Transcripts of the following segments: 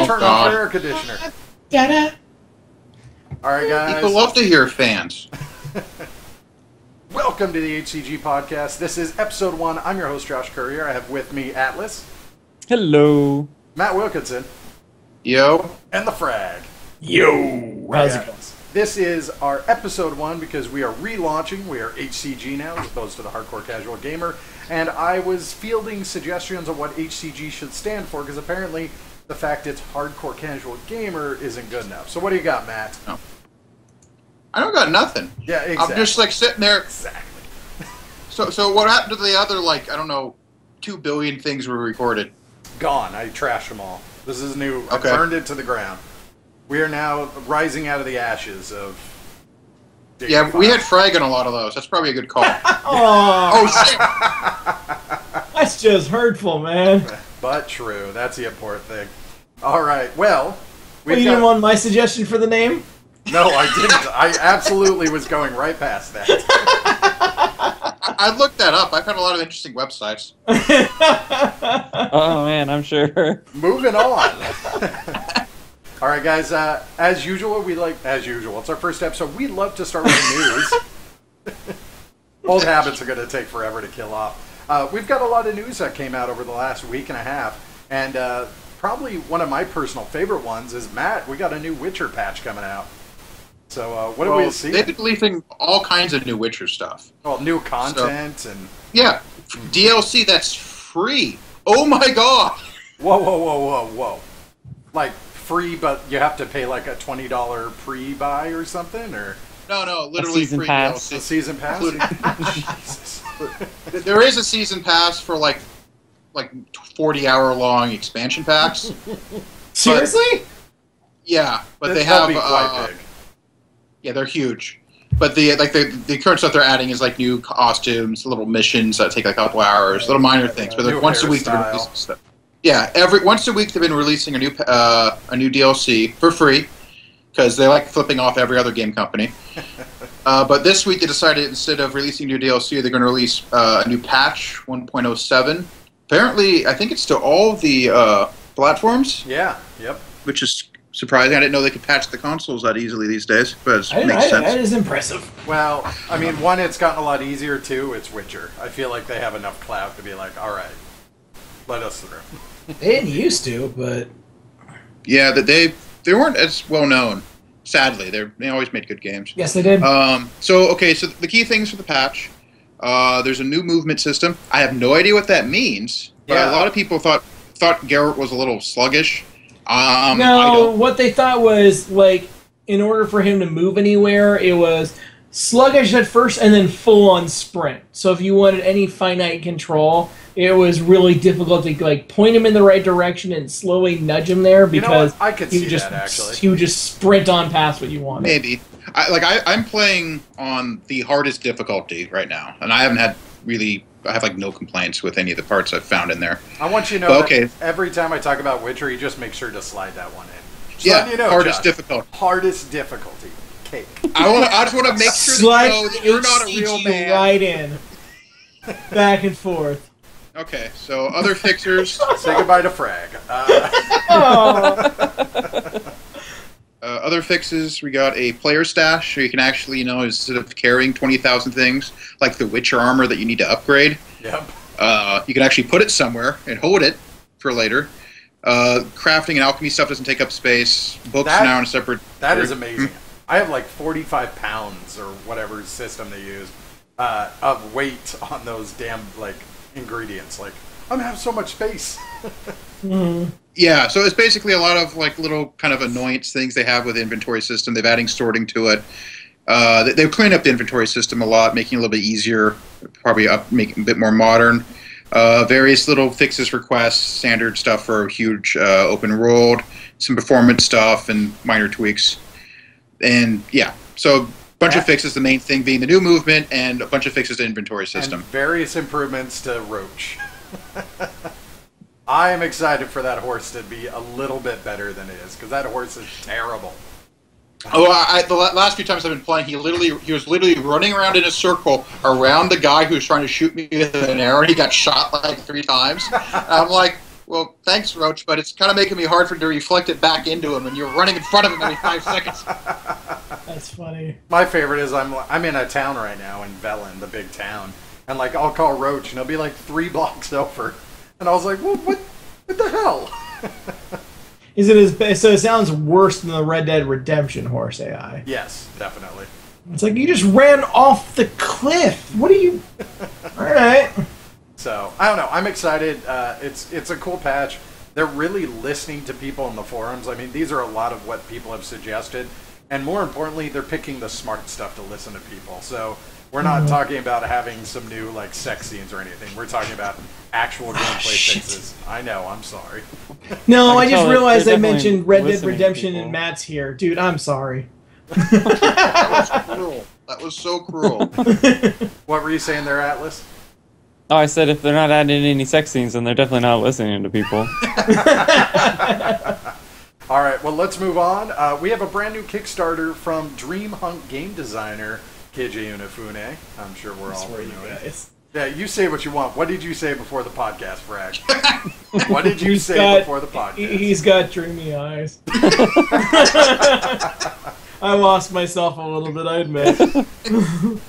turn off their air conditioner. Alright, guys. People love to hear fans. Welcome to the HCG podcast. This is episode 1. I'm your host, Josh Courier. I have with me Atlas. Hello. Matt Wilkinson. Yo. And the Frag. Yo. How's it going? This is our episode 1 because we are relaunching. We are HCG now as opposed to the Hardcore Casual Gamer. And I was fielding suggestions on what HCG should stand for because apparently the fact it's Hardcore Casual Gamer isn't good enough. So what do you got, Matt? No. I don't got nothing. Yeah, exactly. I'm just like sitting there. Exactly. So what happened to the other, like, I don't know, 2 billion things were recorded? Gone. I trashed them all. This is new. Okay. I burned it to the ground. We are now rising out of the ashes of... Yeah, we had Frag on a lot of those. That's probably a good call. Oh, shit! That's just hurtful, man. But true. That's the important thing. All right. Well, You didn't want my suggestion for the name? No, I didn't. I absolutely was going right past that. I looked that up. I found a lot of interesting websites. Oh, man, I'm sure. Moving on. All right, guys. As usual, it's our first episode. We love to start with the news. Old habits are going to take forever to kill off. We've got a lot of news that came out over the last week and a half, and probably one of my personal favorite ones is, Matt, we got a new Witcher patch coming out. So what do we see? They've been releasing all kinds of new Witcher stuff. Well, new content and... Yeah, DLC that's free. Oh my god! Whoa. Like, free, but you have to pay like a $20 pre-buy or something, or... No, literally free pass. DLC. A season pass? Jesus. There is a season pass for like 40-hour-long expansion packs. Seriously? Yeah, but they That'll have be quite big. Yeah, they're huge. But the current stuff they're adding is like new costumes, little missions that take like a couple hours, little minor things. But New like once a week they're hairstyle. releasing stuff. Yeah, once a week they've been releasing a new DLC for free because they like flipping off every other game company. But this week they decided instead of releasing new DLC, they're going to release a new patch 1.07. Apparently, I think it's to all the platforms. Yeah, yep. Which is surprising. I didn't know they could patch the consoles that easily these days, but it makes sense. That is impressive. Well, I mean, one, it's gotten a lot easier. Two, it's Witcher. I feel like they have enough clout to be like, all right, let us through. They didn't used to, but... Yeah, that they weren't as well known. Sadly, they always made good games. Yes, they did. So the key things for the patch. There's a new movement system. I have no idea what that means, but Yeah. a lot of people thought Garrett was a little sluggish. What they thought was, like, in order for him to move anywhere, it was sluggish at first and then full-on sprint. So if you wanted any finite control, it was really difficult to, like, point him in the right direction and slowly nudge him there because I could see that, actually. He would just sprint on past what you wanted. Maybe. I'm playing on the hardest difficulty right now, and I haven't had I have like no complaints with any of the parts I've found in there. I want you to know that every time I talk about Witcher, you just make sure to slide that one in. Just letting you know, hardest Josh, difficulty. Hardest difficulty. Cake. I just want to make sure Slide that you know that you're not a real HCG man. right in. Back and forth. Okay, so other fixers. Say goodbye to Frag. Other fixes, we got a player stash, so you can actually, instead of carrying 20,000 things, like the Witcher armor that you need to upgrade, Yep. you can actually put it somewhere and hold it for later. Crafting and alchemy stuff doesn't take up space. Books now in a separate... That is amazing. I have like 45 pounds or whatever system they use of weight on those damn like ingredients. Like, I'm gonna have so much space. Yeah, so it's basically a lot of like little kind of annoyance things they have with the inventory system. They've adding sorting to it. They've cleaned up the inventory system a lot, making it a little bit easier, probably making it a bit more modern. Various little fixes for quests, standard stuff for a huge open world, some performance stuff, and minor tweaks. And yeah, so a bunch of fixes, the main thing being the new movement, and a bunch of fixes to the inventory system. And various improvements to Roach. I am excited for that horse to be a little bit better than it is, because that horse is terrible. Oh, the last few times I've been playing, he was literally running around in a circle around the guy who was trying to shoot me with an arrow, and he got shot like 3 times. And I'm like, Well, thanks, Roach, but it's kind of making me hard for him to reflect it back into him, and you're running in front of him every 5 seconds. That's funny. My favorite is I'm in a town right now in Velen, the big town, and like I'll call Roach and he'll be like 3 blocks over, and I was like, well, what the hell? Is it as so? It sounds worse than the Red Dead Redemption horse AI. Yes, definitely. It's like you just ran off the cliff. What are you? All right. So I don't know. I'm excited. It's a cool patch. They're really listening to people in the forums. I mean, these are a lot of what people have suggested, and more importantly, they're picking the smart stuff to listen to people. So we're not talking about having some new like sex scenes or anything. We're talking about actual gameplay fixes. I know. I'm sorry. No, I just realized I mentioned Red Dead Redemption and Matt's here, dude. I'm sorry. That was cruel. That was so cruel. What were you saying there, Atlas? Oh, I said if they're not adding any sex scenes, then they're definitely not listening to people. All right, well, let's move on. We have a brand new Kickstarter from Dream Hunt game designer Keiji Inafune. I'm sure we're all familiar. Yeah, you say what you want. What did you say before the podcast, Frag? What did you say before the podcast? He's got dreamy eyes. I lost myself a little bit, I admit.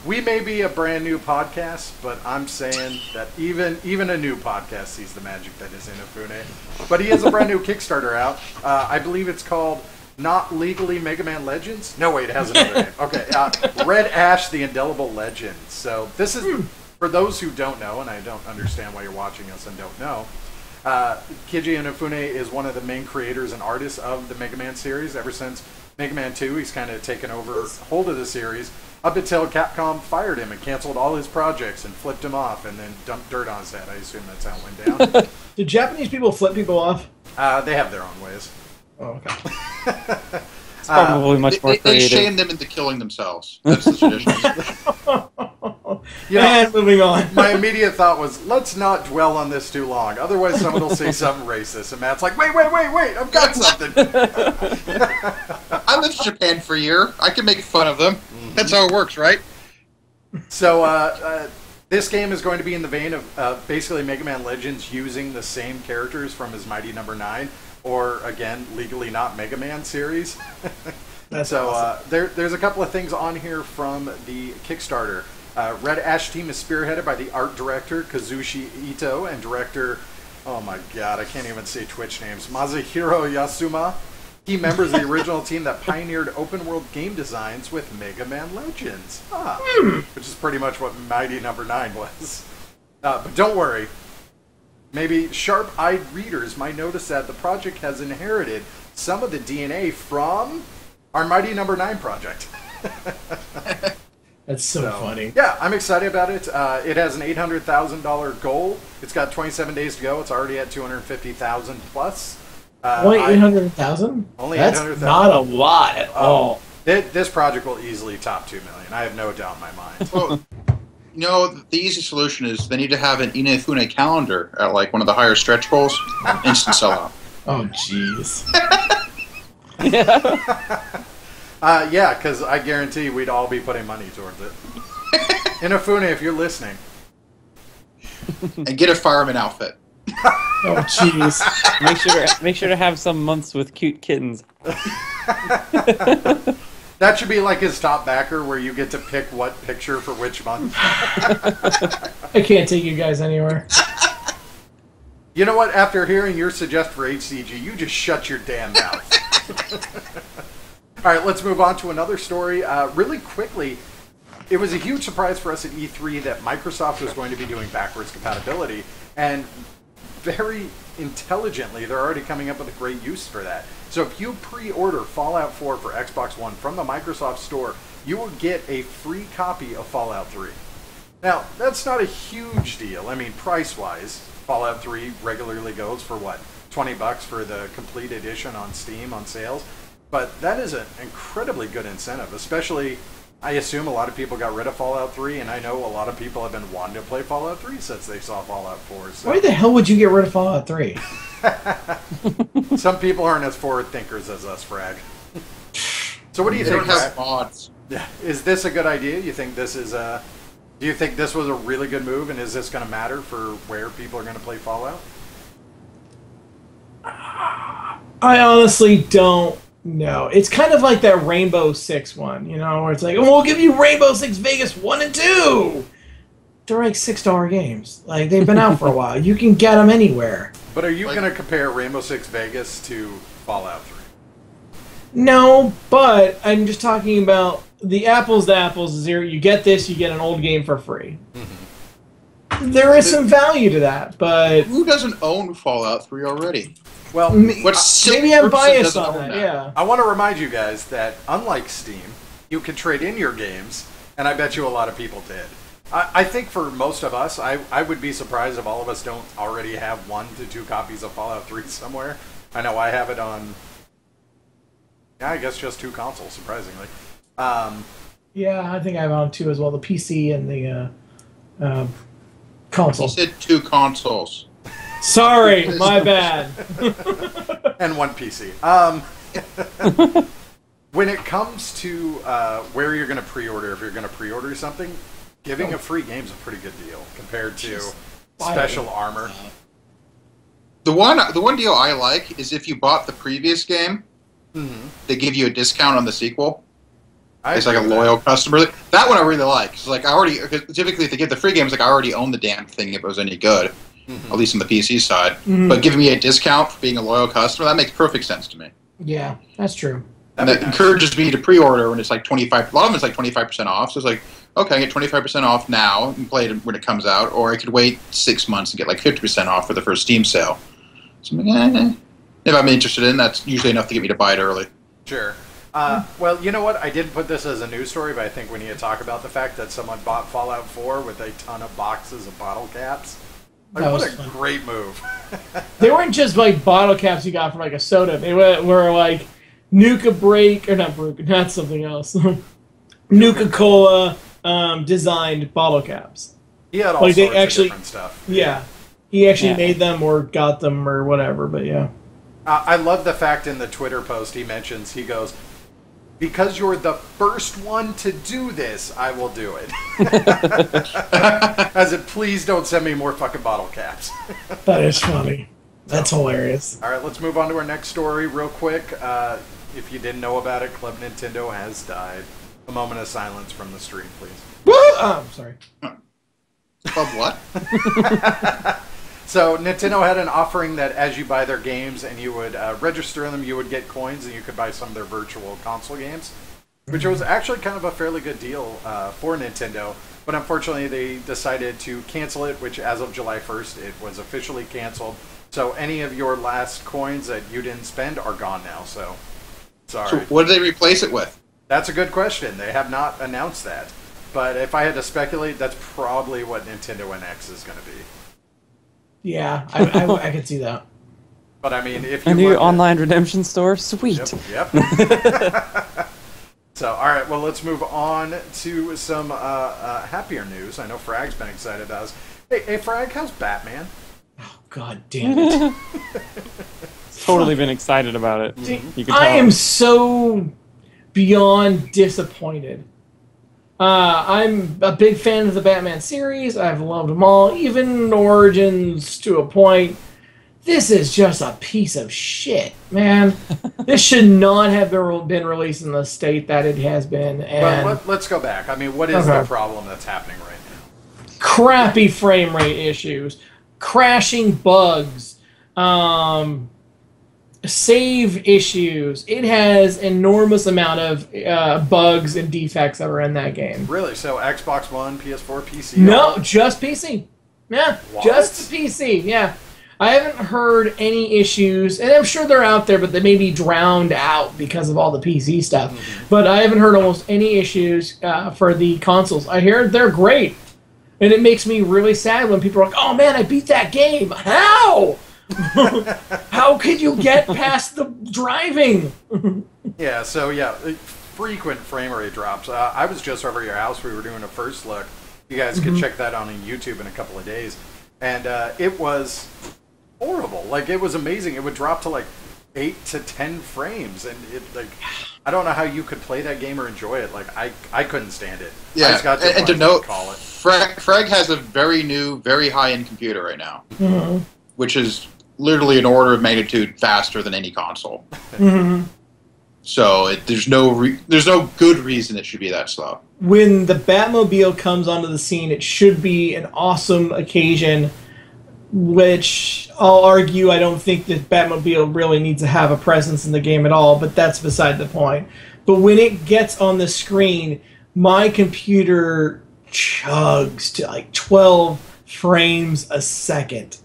We may be a brand new podcast, but I'm saying that even a new podcast sees the magic that is Inafune. But he has a brand new Kickstarter out. I believe it's called Not Legally Mega Man Legends. No, wait, it has another name. Okay, Red Ash: The Indelible Legend. So this is for those who don't know, and I don't understand why you're watching us and don't know. Keiji Inafune is one of the main creators and artists of the Mega Man series ever since Mega Man 2. He's kind of taken hold of the series up until Capcom fired him and canceled all his projects and flipped him off and then dumped dirt on his head. I assume that's how it went down. Do Japanese people flip people off? They have their own ways. Oh, okay. It's probably much more They creative. shame them into killing themselves. That's the tradition. And moving on. My immediate thought was, let's not dwell on this too long. Otherwise, someone will say something racist. And Matt's like, wait, I've got something. I lived in Japan for a year. I can make fun of them. That's how it works, right? So, this game is going to be in the vein of basically Mega Man Legends using the same characters from his Mighty Number 9, or, again, Legally Not Mega Man series. That's so awesome. there's a couple of things on here from the Kickstarter. Red Ash team is spearheaded by the art director Kazushi Ito and director, oh my god, I can't even say Twitch names, Masahiro Yasuma. Key members of the original team that pioneered open world game designs with Mega Man Legends. Which is pretty much what Mighty Number 9 was. But don't worry. Maybe sharp-eyed readers might notice that the project has inherited some of the DNA from our Mighty Number 9 project. That's so funny. Yeah, I'm excited about it. It has an $800,000 goal. It's got 27 days to go. It's already at 250,000 plus. Only 800,000? Only That's 800,000. not a lot at all. This project will easily top 2 million. I have no doubt in my mind. Well, you know, the easy solution is they need to have an Inafune calendar at like one of the higher stretch goals. Instant sellout. Oh, jeez. Yeah, because I guarantee we'd all be putting money towards it. Inafune, if you're listening. And get a fireman outfit. Oh, jeez. Make sure to have some months with cute kittens. That should be like his top backer, where you get to pick what picture for which month. I can't take you guys anywhere. You know what? After hearing your suggestion for HCG, you just shut your damn mouth. All right, let's move on to another story. Really quickly, it was a huge surprise for us at E3 that Microsoft was going to be doing backwards compatibility, and very intelligently, they're already coming up with a great use for that. So if you pre-order Fallout 4 for Xbox One from the Microsoft Store, you will get a free copy of Fallout 3. Now, that's not a huge deal. I mean, price-wise, Fallout 3 regularly goes for, what, $20 for the complete edition on Steam on sales? But that is an incredibly good incentive, especially, I assume a lot of people got rid of Fallout 3, and I know a lot of people have been wanting to play Fallout 3 since they saw Fallout 4. So. Why the hell would you get rid of Fallout 3? Some people aren't as forward thinkers as us, Frag. So what do you They think, don't have Frag? mods. Is this a good idea? You think this is a... Do you think this was a really good move, and is this going to matter for where people are going to play Fallout? I honestly don't know. It's kind of like that Rainbow Six one, you know, where it's like, oh, we'll give you Rainbow Six Vegas 1 and 2. They're like $6 games. Like, they've been out for a while. You can get them anywhere. But are you going to compare Rainbow Six Vegas to Fallout 3? No, but I'm just talking about the apples to apples. Zero. You get this, you get an old game for free. Mm-hmm. There is some value to that, but who doesn't own Fallout 3 already? Well, maybe I'm biased on that. Yeah. I want to remind you guys that unlike Steam, you can trade in your games, and I bet you a lot of people did. I think for most of us, I would be surprised if all of us don't already have 1 to 2 copies of Fallout 3 somewhere. I know I have it on, yeah, I guess just 2 consoles, surprisingly. Yeah, I think I have it on 2 as well, the PC and the console. You said 2 consoles. Sorry, my bad. And 1 PC. When it comes to where you're going to pre-order, if you're going to pre-order something, giving a free game is a pretty good deal compared to special armor. The one deal I like is if you bought the previous game, they give you a discount on the sequel. It's like a loyal customer. That one I really like. It's like typically if they give the free games, like I already own the damn thing if it was any good, at least on the PC side. But giving me a discount for being a loyal customer, that makes perfect sense to me. Yeah, that's true. And that encourages me to pre-order when it's like 25. A lot of them it's like 25% off. So it's like, okay, I get 25% off now and play it when it comes out, or I could wait 6 months and get like 50% off for the first Steam sale. So I'm like, if I'm interested in, that's usually enough to get me to buy it early. Sure. Well, you know what? I didn't put this as a news story, but I think we need to talk about the fact that someone bought Fallout 4 with a ton of boxes of bottle caps. Like, what a great move. They weren't just like bottle caps you got from like a soda. They were like Nuka Break, or not something else. Nuka Cola designed bottle caps. He had all sorts of different stuff. Yeah. He actually made them or got them or whatever, but yeah. I love the fact in the Twitter post he mentions, he goes, because you're the first one to do this, I will do it. As in, please don't send me more fucking bottle caps. That is funny. That's hilarious. All right, let's move on to our next story real quick. If you didn't know about it, Club Nintendo has died. A moment of silence from the stream, please. Woo! Oh, I'm sorry. Club what? So Nintendo had an offering that as you buy their games and you would register them, you would get coins and you could buy some of their virtual console games, which was actually kind of a fairly good deal for Nintendo. But unfortunately, they decided to cancel it, which as of July 1st, it was officially canceled. So any of your last coins that you didn't spend are gone now. So, sorry. So what did they replace it with? That's a good question. They have not announced that. But if I had to speculate, that's probably what Nintendo NX is going to be. Yeah, I could see that. But I mean, if you a new online redemption store, sweet. Yep. So, all right. Well, let's move on to some happier news. I know Frag's been excited about this. Hey, Frag, how's Batman? Oh, God damn it! Totally been excited about it. You can tell. I am so beyond disappointed. I'm a big fan of the Batman series. I've loved them all, even Origins to a point. This is just a piece of shit, man. This should not have been released in the state that it has been. And but let's go back. I mean, what is the problem that's happening right now? Crappy frame rate issues, crashing bugs, save issues. It has enormous amount of bugs and defects that are in that game. Really? So Xbox One, PS4, PC? No, just PC. Yeah, what? Just PC. Yeah. I haven't heard any issues, and I'm sure they're out there, but they may be drowned out because of all the PC stuff. Mm-hmm. But I haven't heard almost any issues for the consoles. I hear they're great, and it makes me really sad when people are like, oh man, I beat that game. How? How could you get past the driving? Yeah, so frequent frame rate drops. I was just over at your house. We were doing a first look. You guys could check that on YouTube in a couple of days. And it was horrible. Like, it was amazing. It would drop to like 8 to 10 frames. And it, like, I don't know how you could play that game or enjoy it. Like, I couldn't stand it. Yeah, I just got and to note, Frag has a very new, very high-end computer right now. Mm-hmm. Which is literally an order of magnitude faster than any console. Mm-hmm. So there's no good reason it should be that slow. When the Batmobile comes onto the scene, it should be an awesome occasion, which I'll argue I don't think that Batmobile really needs to have a presence in the game at all, but that's beside the point. But when it gets on the screen, my computer chugs to like 12 frames a second.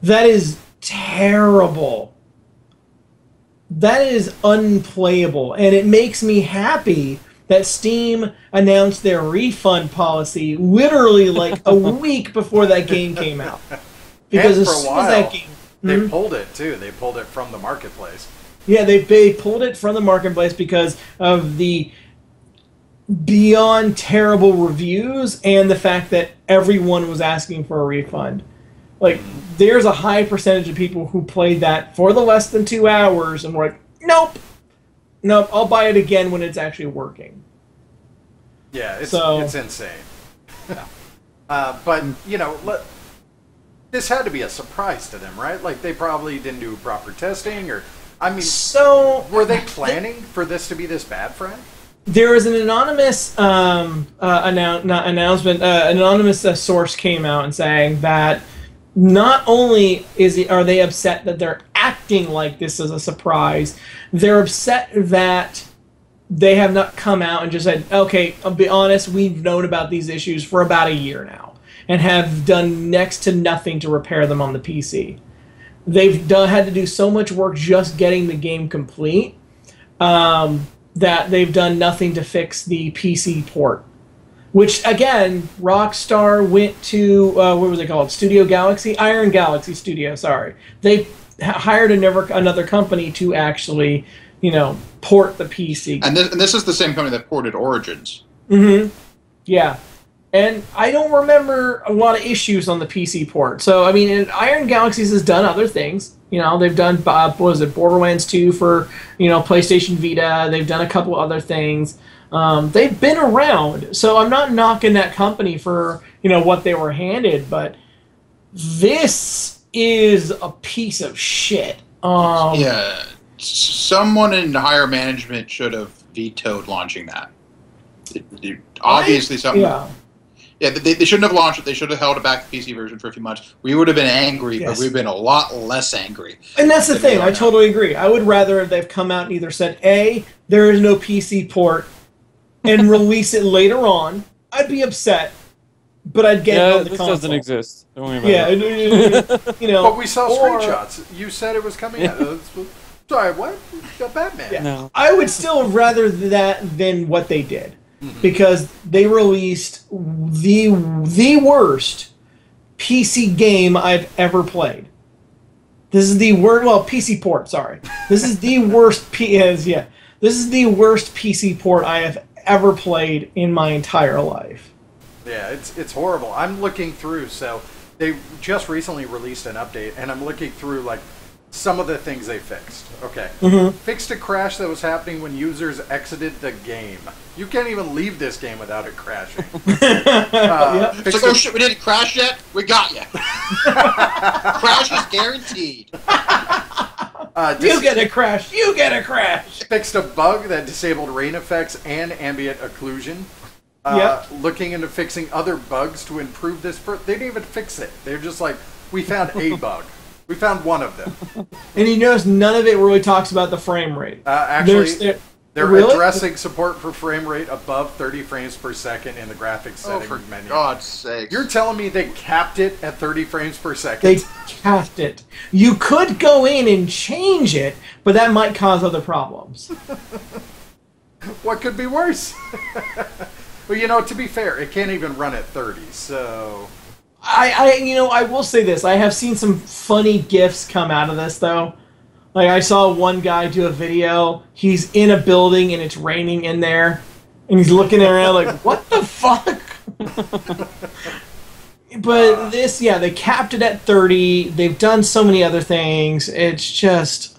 That is terrible. That is unplayable, and it makes me happy that Steam announced their refund policy literally like a week before that game came out. Because and for as a soon while, as that game, they pulled it too. They pulled it from the marketplace. Yeah, they pulled it from the marketplace because of the beyond terrible reviews and the fact that everyone was asking for a refund. Like, there's a high percentage of people who played that for the less than 2 hours and were like, nope, I'll buy it again when it's actually working. Yeah, it's insane. But, you know, this had to be a surprise to them, right? Like, they probably didn't do proper testing, or, I mean, were they planning for this to be this bad, Frank? There was an anonymous announcement. An anonymous source came out and saying that not only are they upset that they're acting like this is a surprise, they're upset that they have not come out and just said, okay, I'll be honest, we've known about these issues for about a year now and have done next to nothing to repair them on the PC. They've had to do so much work just getting the game complete that they've done nothing to fix the PC port. Which, again, Rockstar went to, what was it called? Studio Galaxy? Iron Galaxy Studio, sorry. They hired another company to actually, port the PC. And this is the same company that ported Origins. Mm-hmm. Yeah. And I don't remember a lot of issues on the PC port. So, I mean, Iron Galaxies has done other things. They've done, Borderlands 2 for, PlayStation Vita. They've done a couple other things. They've been around, so I'm not knocking that company for, what they were handed, but this is a piece of shit. Yeah, someone in higher management should have vetoed launching that. Obviously, something. Yeah. Yeah, they shouldn't have launched it. They should have held it back, the PC version, for a few months. We would have been angry, yes. but we've been a lot less angry. And that's the thing. I totally agree. I would rather they've come out and either said, A, there is no PC port, and release it later on. I'd be upset, but I'd get it on the console. This doesn't exist. Don't worry about it. But we saw screenshots. You said it was coming out. Sorry, what? The Batman. Yeah. No. I would still rather that than what they did. Mm-hmm. Because they released the worst PC game I've ever played. This is the worst. Well, PC port. Sorry, this is the worst. This is the worst PC port I have ever played in my entire life. Yeah, it's horrible. I'm looking through. So they just recently released an update, and I'm looking through like some of the things they fixed. Okay. Mm-hmm. Fixed a crash that was happening when users exited the game. You can't even leave this game without it crashing. Yep. It's like, oh shit, we didn't crash yet? We got you. Crash is guaranteed. You get a crash. You get a crash. Fixed a bug that disabled rain effects and ambient occlusion. Looking into fixing other bugs to improve this. They didn't even fix it. They're just like, we found a bug. We found one of them. And you notice none of it really talks about the frame rate. Actually, they're really? addressing support for frame rate above 30 frames per second in the graphics settings menu. For God's sake. You're telling me they capped it at 30 frames per second? They capped it. You could go in and change it, but that might cause other problems. What could be worse? Well, to be fair, it can't even run at 30, so... I will say this. I have seen some funny GIFs come out of this, though. Like, I saw one guy do a video. He's in a building, and it's raining in there. And he's looking around like, what the fuck? But they capped it at 30. They've done so many other things. It's just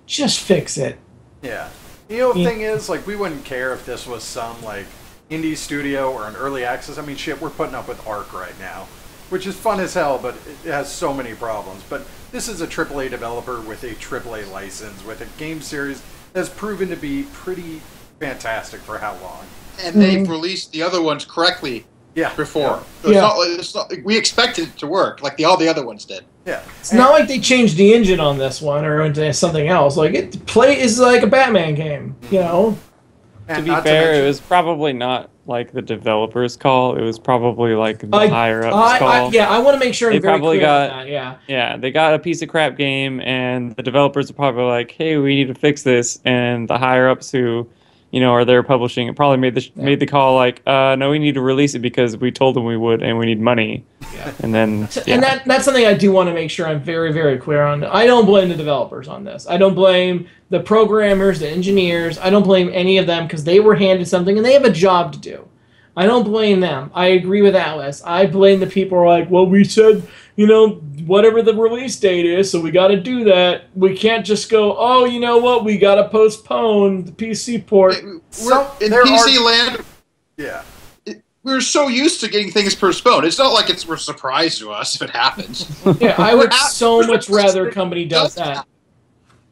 fix it. Yeah. The thing is, like, we wouldn't care if this was some, like, indie studio or an early access. I mean, shit, we're putting up with Ark right now. which is fun as hell, but it has so many problems. But this is a AAA developer with a AAA license, with a game series that's proven to be pretty fantastic for how long. And they've released the other ones correctly before. Yeah. So it's not, we expected it to work like all the other ones did. Yeah. It's not like they changed the engine on this one or into something else. Like, is like a Batman game, you know? To be fair, it was probably not like the developer's call. It was probably like the higher-up's call. I want to make sure I'm very clear on that, Yeah, they got a piece of crap game, and the developers are probably like, hey, we need to fix this. And the higher-ups who, you know, are there publishing it probably made the call like, no, we need to release it because we told them we would, and we need money. Yeah. And then, and that's something I do want to make sure I'm very, very clear on. I don't blame the developers on this. I don't blame the programmers, the engineers. I don't blame any of them because they were handed something and they have a job to do. I don't blame them. I agree with Atlas. I blame the people who are like, well, we said, you know, whatever the release date is, so we got to do that. We can't just go, oh, you know what, we got to postpone the PC port. In PC land, we're so used to getting things postponed. It's not like we're surprised to us if it happens. Yeah, I would so much rather a company does that.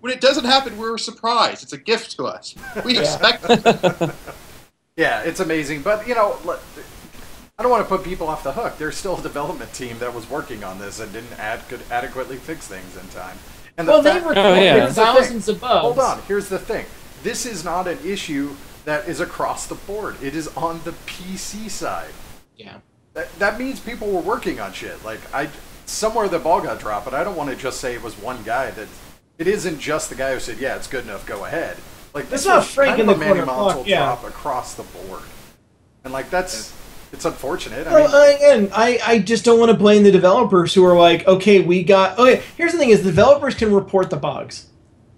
When it doesn't happen, we're surprised. It's a gift to us. We expect it. Yeah, it's amazing. But, you know, I don't want to put people off the hook. There's still a development team that was working on this and could adequately fix things in time. And they were thousands of bugs. Hold on. Here's the thing. This is not an issue that is across the board. It is on the PC side. Yeah. That means people were working on shit. Like, somewhere the ball got dropped, but I don't want to just say it was one guy. It isn't just the guy who said, yeah, it's good enough, go ahead. Like, this was Frank in the corner drop across the board. And, like, it's unfortunate. Again, I just don't want to blame the developers who are like, okay, here's the thing is the developers can report the bugs.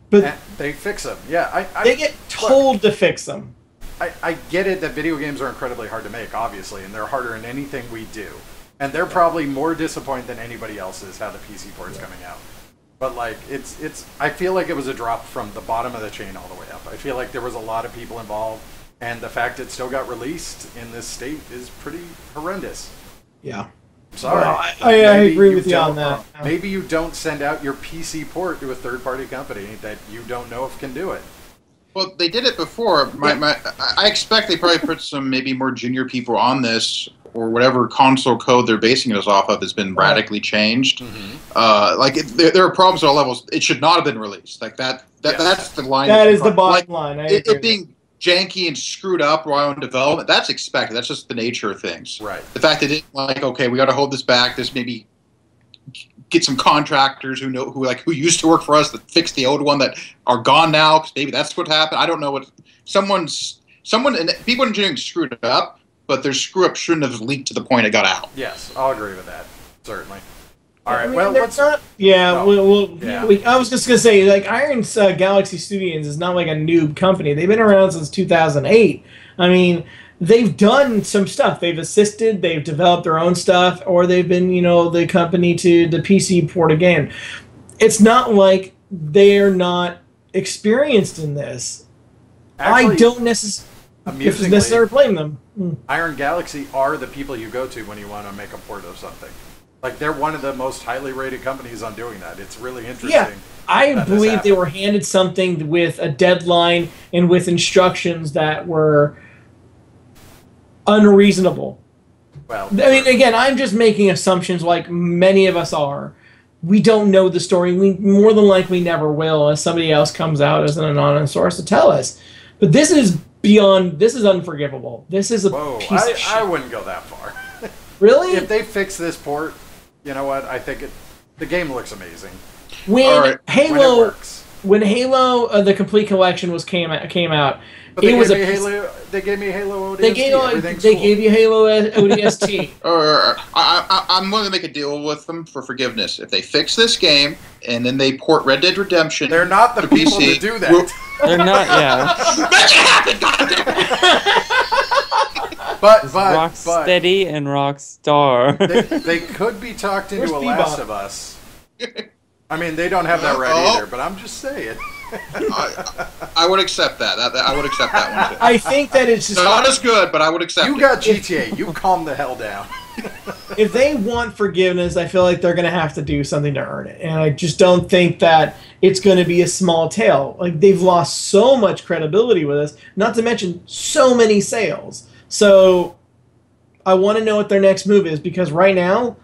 But they fix them. Yeah, they get told to fix them. I get it that video games are incredibly hard to make, obviously, and they're harder than anything we do. And they're probably more disappointed than anybody else is how the PC port's coming out. But, like, I feel like it was a drop from the bottom of the chain all the way up. I feel like there was a lot of people involved, and the fact it still got released in this state is pretty horrendous. Yeah. Sorry. Well, I agree with you on that. Maybe you don't send out your PC port to a third-party company that you don't know if can do it. Well, they did it before. I expect they probably put some maybe more junior people on this, or whatever console code they're basing it off of has been radically changed. Mm-hmm. There are problems at all levels. It should not have been released. Like that's the line. That is the bottom line. It being janky and screwed up while in development, that's expected. That's just the nature of things. Right. The fact that okay, we got to hold this back. This maybe get some contractors who used to work for us that fixed the old one that are gone now because maybe that's what happened. I don't know what someone and people in engineering screwed it up, but their screw up shouldn't have leaked to the point it got out. Yes, I'll agree with that. Certainly. All right. Let's not. Yeah. I was just gonna say, like, Iron's Galaxy Studios is not like a noob company. They've been around since 2008. I mean, they've done some stuff. They've assisted. They've developed their own stuff, or they've been, the company to the PC port a game. It's not like they're not experienced in this. Actually, I don't necessarily blame them. Iron Galaxy are the people you go to when you want to make a port of something. Like, they're one of the most highly rated companies on doing that. It's really interesting. Yeah, I believe they were handed something with a deadline and with instructions that were unreasonable. Well, I mean, again, I'm just making assumptions like many of us are. We don't know the story. We more than likely never will, as somebody else comes out as an anonymous source to tell us. But this is unforgivable. This is a piece of shit. I wouldn't go that far. Really? If they fix this port, you know what? I think the game looks amazing. When Halo the complete collection came out, but they gave me Halo ODST. They gave you Halo ODST. I'm willing to make a deal with them for forgiveness. If they fix this game and then they port Red Dead Redemption, they're not the people to do that. They're not. Yeah. Make it happen, But Rocksteady and Rockstar. they could be talked into a Last of Us. I mean, they don't have that right either, but I'm just saying. I would accept that. I would accept that one too. I think that it's just not as good, but I would accept it. You got GTA. You calm the hell down. if they want forgiveness, I feel like they're going to have to do something to earn it. And I just don't think that it's going to be a small tale. Like, they've lost so much credibility with us, not to mention so many sales. So I want to know what their next move is, because right now,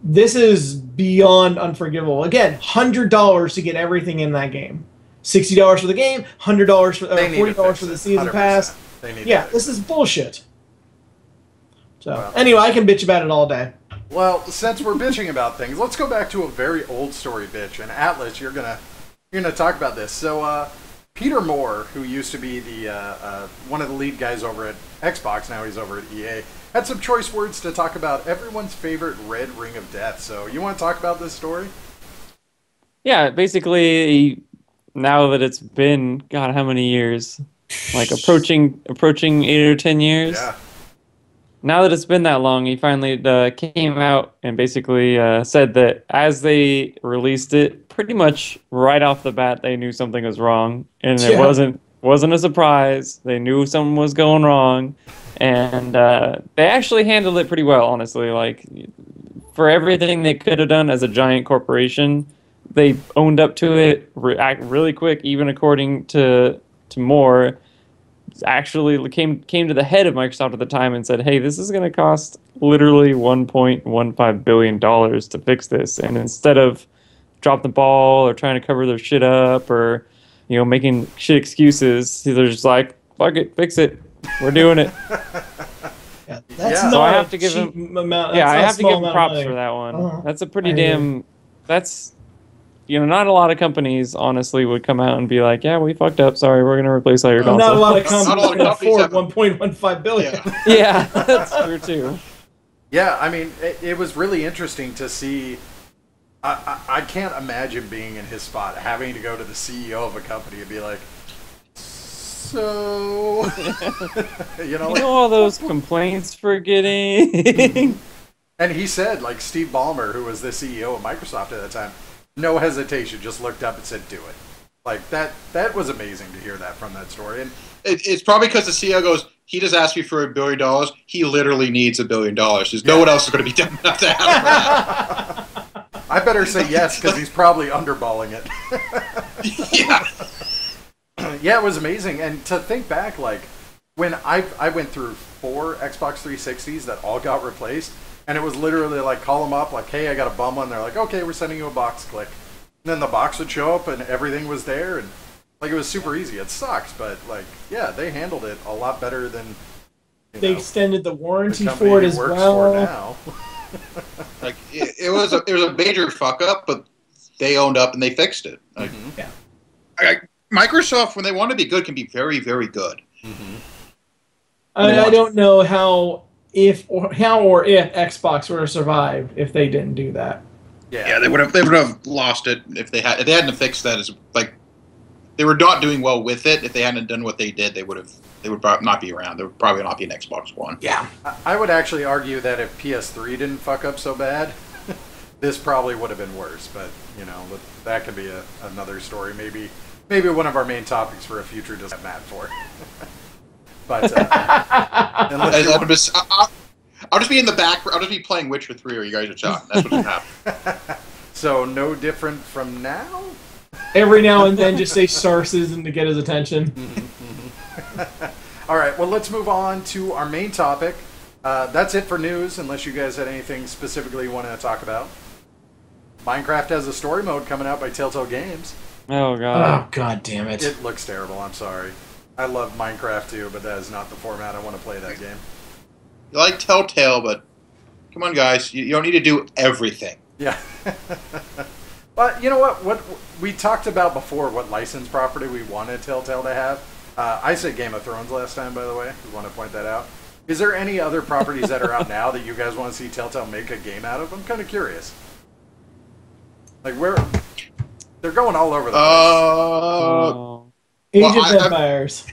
this is beyond unforgivable. Again, $100 to get everything in that game. $60 for the game, $100 for $40 for the season 100%. Pass. Yeah, this is bullshit. So anyway, I can bitch about it all day. Well, since we're bitching about things, let's go back to a very old story bitch. And Atlas, you're gonna talk about this. So Peter Moore, who used to be the one of the lead guys over at Xbox, now he's over at EA, had some choice words to talk about everyone's favorite red ring of death. So you want to talk about this story? Yeah, basically, now that it's been, God, how many years? Like approaching 8 or 10 years. Yeah. Now that it's been that long, he finally came out and basically said that as they released it, pretty much right off the bat, they knew something was wrong, and it wasn't a surprise. They knew something was going wrong, and they actually handled it pretty well, honestly. Like, for everything they could have done as a giant corporation, they owned up to it really quick, even according to Moore. Actually came to the head of Microsoft at the time and said, hey, this is going to cost literally $1.15 billion to fix this. And instead of drop the ball or trying to cover their shit up or, making shit excuses, they're just like, fuck it, fix it. We're doing it. That's so I have to give him amount. I have to give him props for that one. That's a pretty that's not a lot of companies, honestly, would come out and be like, yeah, we fucked up. Sorry, we're going to replace all your consoles. Not a lot of companies can afford $1.15 billion. Yeah, that's true, too. Yeah, I mean, it was really interesting to see. I can't imagine being in his spot, having to go to the CEO of a company and be like, so... all those complaints for getting... And he said, like, Steve Ballmer, who was the CEO of Microsoft at the time, no hesitation, just looked up and said, do it. Like, that was amazing to hear that from that story. And it's probably because the CEO goes, he just asked me for $1 billion. He literally needs $1 billion. There's no one else is going to be dumb enough to have that. I better say yes, because he's probably underballing it. Yeah. Yeah, it was amazing. And to think back, like, when I went through 4 Xbox 360s that all got replaced, and it was literally like, call them up, like, hey, I got a bum one. They're like, okay, we're sending you a box, click. And then the box would show up and everything was there. And, like, it was super easy. It sucks, but, like, yeah, they handled it a lot better than... They extended the warranty for it as well. For now. Like, it was a major fuck up, but they owned up and they fixed it. Like, yeah. Microsoft, when they want to be good, can be very, very good. Mm-hmm. I don't know how if Xbox would have survived if they didn't do that. Yeah, they would have lost it if they hadn't fixed that. As like, they were not doing well with it. If they hadn't done what they did, they would not be around. There would probably not be an Xbox One. Yeah, I would actually argue that if PS3 didn't fuck up so bad, this probably would have been worse. But that could be another story. Maybe one of our main topics for a future just Matt for. But I'll just be in the back. I'll just be playing Witcher 3, or you guys are chatting. That's what's gonna happen. So no different from now. Every now and then, just say Star Citizen to get his attention. All right. Well, let's move on to our main topic. That's it for news, unless you guys had anything specifically you want to talk about. Minecraft has a story mode coming out by Telltale Games. Oh god. Oh god damn it! It looks terrible. I'm sorry. I love Minecraft too, but that is not the format I want to play that game. You like Telltale, but come on, guys, you don't need to do everything. Yeah. But you know what? What we talked about before, what licensed property we wanted Telltale to have. I said Game of Thrones last time, by the way. I want to point that out. Is there any other properties that are out now that you guys want to see Telltale make a game out of? I'm kind of curious. Like, where... They're going all over the place. Age of Empires.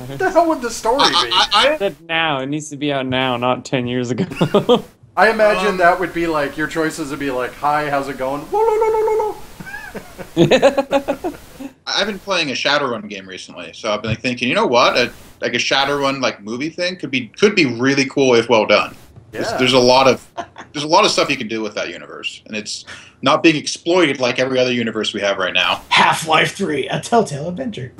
What the hell would the story be? I said now. It needs to be out now, not 10 years ago. I imagine that would be like, your choices would be like, hi, how's it going? I've been playing a Shadowrun game recently, so I've been thinking, you know what? Like a Shadowrun like movie thing could be really cool if well done. Yeah. There's a lot of stuff you can do with that universe, and it's not being exploited like every other universe we have right now. Half-Life 3, a Telltale Adventure.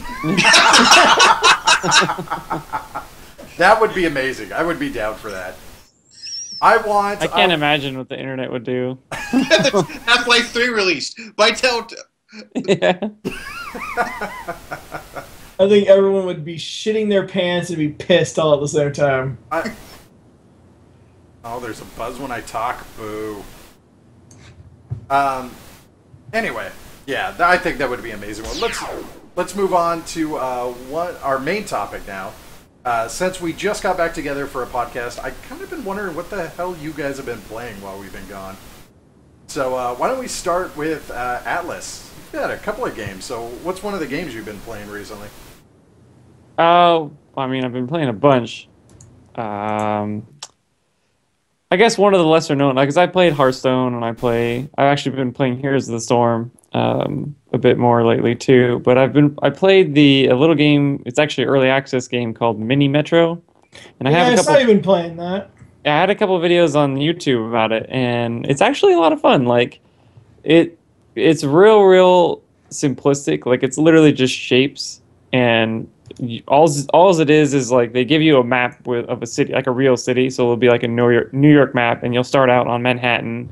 That would be amazing. I would be down for that. I can't imagine what the internet would do. Half-Life 3 released by Telltale. Yeah. I think everyone would be shitting their pants and be pissed all at the same time. Oh, there's a buzz when I talk. Boo. Anyway, yeah, I think that would be amazing. Well, let's move on to our main topic now. Since we just got back together for a podcast, I kind of been wondering what the hell you guys have been playing while we've been gone. So why don't we start with Atlas? You've got a couple of games. So what's one of the games you've been playing recently? I mean, I've been playing a bunch. I guess one of the lesser known, because I played Hearthstone and I've actually been playing Heroes of the Storm a bit more lately too. But I played a little game. It's actually an early access game called Mini Metro, and I saw you been playing that. I had a couple of videos on YouTube about it, and it's actually a lot of fun. Like it's real simplistic. Like it's literally just shapes, and all it is like they give you a map of a city, like a real city. So it'll be like a New York map, and you'll start out on Manhattan,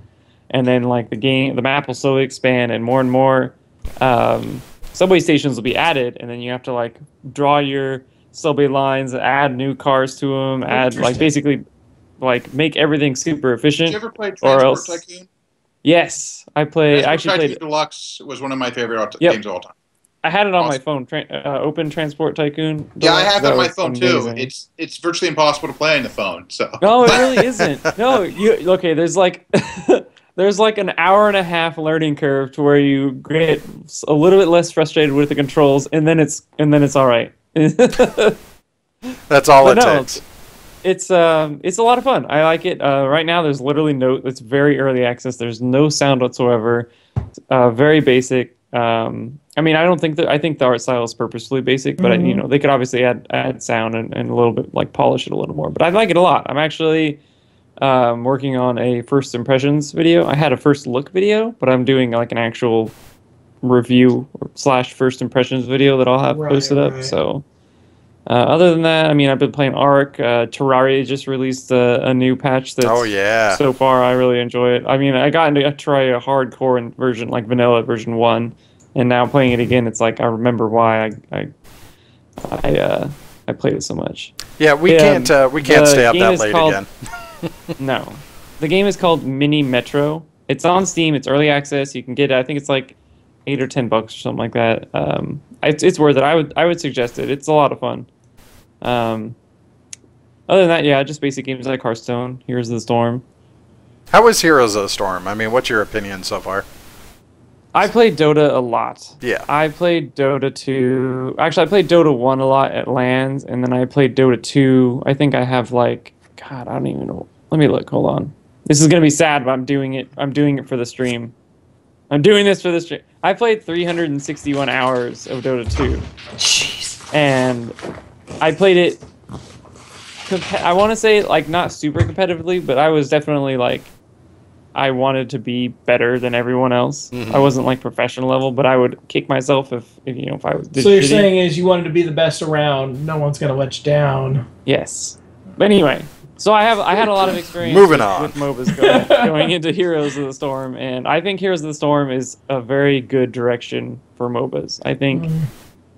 and then like the map will slowly expand, and more subway stations will be added, and then you have to like draw your subway lines, add new cars to them, basically like make everything super efficient. Did you ever play Transport Tycoon? Yes, I played. Actually played Deluxe was one of my favorite games of all time. I had it on my phone. Open Transport Tycoon. Yeah, I have it on my phone too. It's virtually impossible to play on the phone. So no, it really isn't. No, okay. There's like there's like an hour and a half learning curve to where you get a little bit less frustrated with the controls, and then it's all right. That's all it takes. It's a lot of fun. I like it. Right now, there's literally it's very early access. There's no sound whatsoever. Very basic. I mean, I think the art style is purposefully basic, but they could obviously add sound and a little bit like polish it a little more. But I like it a lot. I'm actually working on a first impressions video. I had a first look video, but I'm doing like an actual review / first impressions video that I'll have posted up. So other than that, I mean, I've been playing Ark. Terraria just released a new patch that's so far I really enjoy it. I mean, I got to try a hardcore version, like vanilla version 1, and now playing it again, it's like I remember why I played it so much. Yeah, we can't stay up that late again. No. The game is called Mini Metro. It's on Steam. It's early access. You can get it. I think it's like $8 or $10 or something like that. It's worth it. I would suggest it. It's a lot of fun. Other than that, yeah, just basic games like Hearthstone, Heroes of the Storm. How is Heroes of the Storm? I mean, what's your opinion so far? I played Dota a lot. Yeah. I played Dota 2. Actually, I played Dota 1 a lot at LANs, and then I played Dota 2. I think I have like, God, I don't even know. Let me look. Hold on. This is going to be sad, but I'm doing it. I'm doing it for the stream. I'm doing this for the stream. I played 361 hours of Dota 2. Jeez. And I played it, I want to say, like, not super competitively, but I was definitely, like, I wanted to be better than everyone else. Mm-hmm. I wasn't, like, professional level, but I would kick myself if I was. So you're saying is you wanted to be the best around, no one's going to let you down. Yes. But anyway, so I had a lot of experience with MOBAs going into Heroes of the Storm, and I think Heroes of the Storm is a very good direction for MOBAs. I think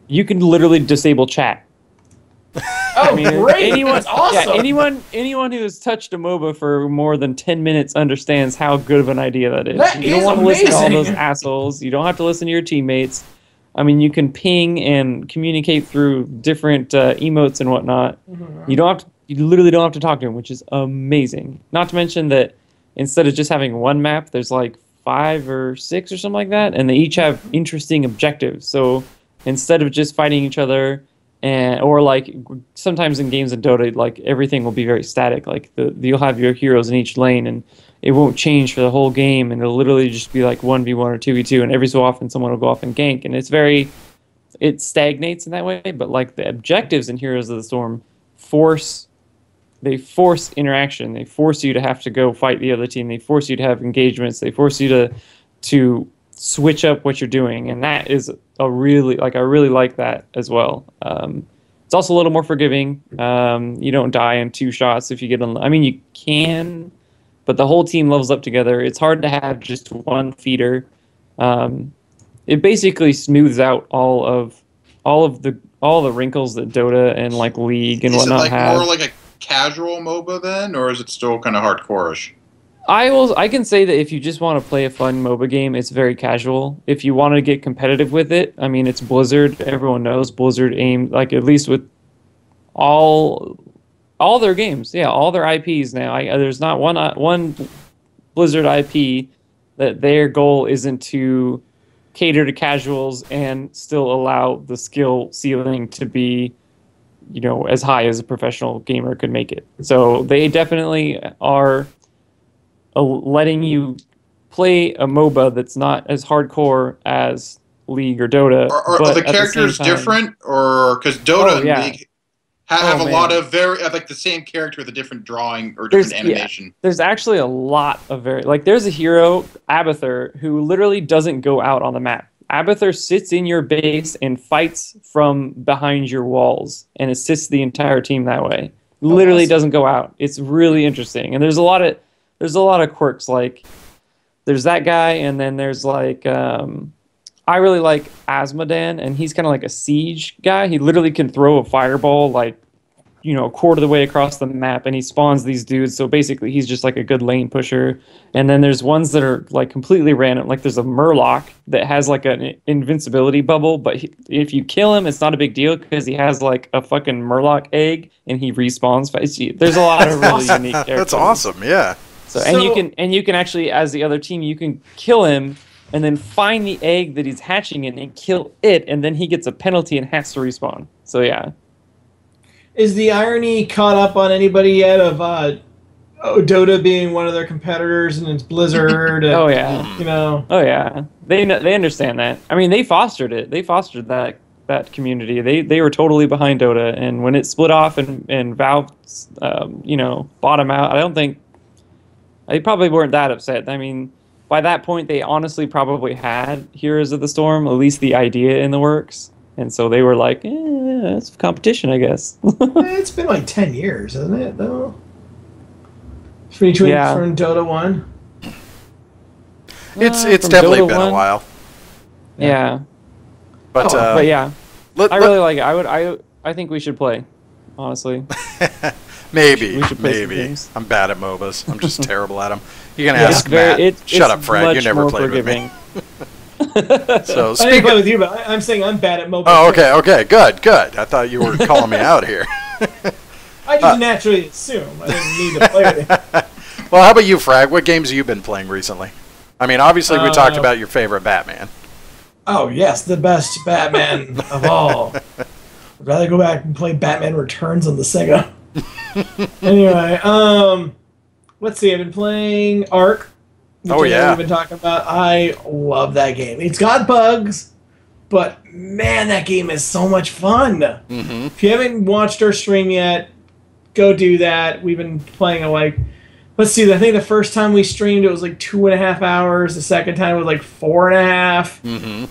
you can literally disable chat. Oh, great! That's awesome. Yeah, anyone who has touched a MOBA for more than 10 minutes understands how good of an idea that is. You don't want to listen to all those assholes. You don't have to listen to your teammates. I mean, you can ping and communicate through different emotes and whatnot. Mm-hmm. You literally don't have to talk to them, which is amazing. Not to mention that instead of just having one map, there's like 5 or 6 or something like that, and they each have interesting objectives. So instead of just fighting each other, or like sometimes in games of Dota, like everything will be very static. Like you'll have your heroes in each lane, and it won't change for the whole game, and it'll literally just be like 1v1 or 2v2, and every so often someone will go off and gank, and it stagnates in that way. But like the objectives in Heroes of the Storm force they force interaction. They force you to have to go fight the other team. They force you to have engagements. They force you to switch up what you're doing, and that is a really I really like that as well. It's also a little more forgiving. You don't die in 2 shots if you get on. I mean, you can, but the whole team levels up together. It's hard to have just one feeder. It basically smooths out all the wrinkles that Dota and like League and whatnot have. Is it more like a casual MOBA then, or is it still kind of hardcore-ish? I can say that if you just want to play a fun MOBA game, it's very casual. If you want to get competitive with it, I mean, it's Blizzard. Everyone knows Blizzard aim, like at least with all their games, yeah, all their IPs now. There's not one Blizzard IP that their goal isn't to cater to casuals and still allow the skill ceiling to be, as high as a professional gamer could make it. So they definitely are letting you play a MOBA that's not as hardcore as League or Dota. Are the characters different, or because Dota and League have a lot of like the same character with a different drawing or different animation? Yeah, there's actually a lot of there's a hero, Abathur, who literally doesn't go out on the map. Abathur sits in your base and fights from behind your walls and assists the entire team that way. Literally doesn't go out. It's really interesting, and there's a lot of quirks. Like there's that guy, and then there's like I really like Asmodan, and he's kind of like a siege guy. He literally can throw a fireball like a quarter of the way across the map, and he spawns these dudes. So basically, he's just like a good lane pusher. And then there's ones that are like completely random. Like there's a Murloc that has like an invincibility bubble, but if you kill him, it's not a big deal because he has like a fucking Murloc egg, and he respawns. There's a lot of really unique characters. That's awesome, yeah. So and you can actually, as the other team, you can kill him and then find the egg that he's hatching in and kill it, and then he gets a penalty and has to respawn. So yeah. Is the irony caught up on anybody yet of Dota being one of their competitors and it's Blizzard? And, oh yeah. Oh yeah. They understand that. I mean, they fostered it. They fostered that community. They were totally behind Dota, and when it split off and Valve, bought them out, they probably weren't that upset. I mean, by that point, they honestly probably had Heroes of the Storm, at least the idea in the works. And so they were like, it's competition, I guess. It's been like 10 years, hasn't it, though? From Dota 1? It's definitely Dota been 1. A while. Yeah. But yeah. I really like it. I think we should play, honestly. Maybe. I'm bad at MOBAs. I'm just terrible at them. You're going to ask Matt. Shut up, Fred. You never played with me. So I didn't play with you, but I'm saying I'm bad at MOBAs. Oh, okay, good. I thought you were calling me out here. I just naturally assume. I didn't need to play with you. Well, how about you, Frag? What games have you been playing recently? I mean, obviously we talked about your favorite Batman. Oh, yes, the best Batman of all. I'd rather go back and play Batman Returns on the Sega. Anyway, let's see. I've been playing Ark. Which we've been talking about. I love that game. It's got bugs, but man, that game is so much fun. Mm-hmm. If you haven't watched our stream yet, go do that. We've been playing let's see, I think the first time we streamed it was like 2.5 hours. The second time was like 4.5. Mm-hmm.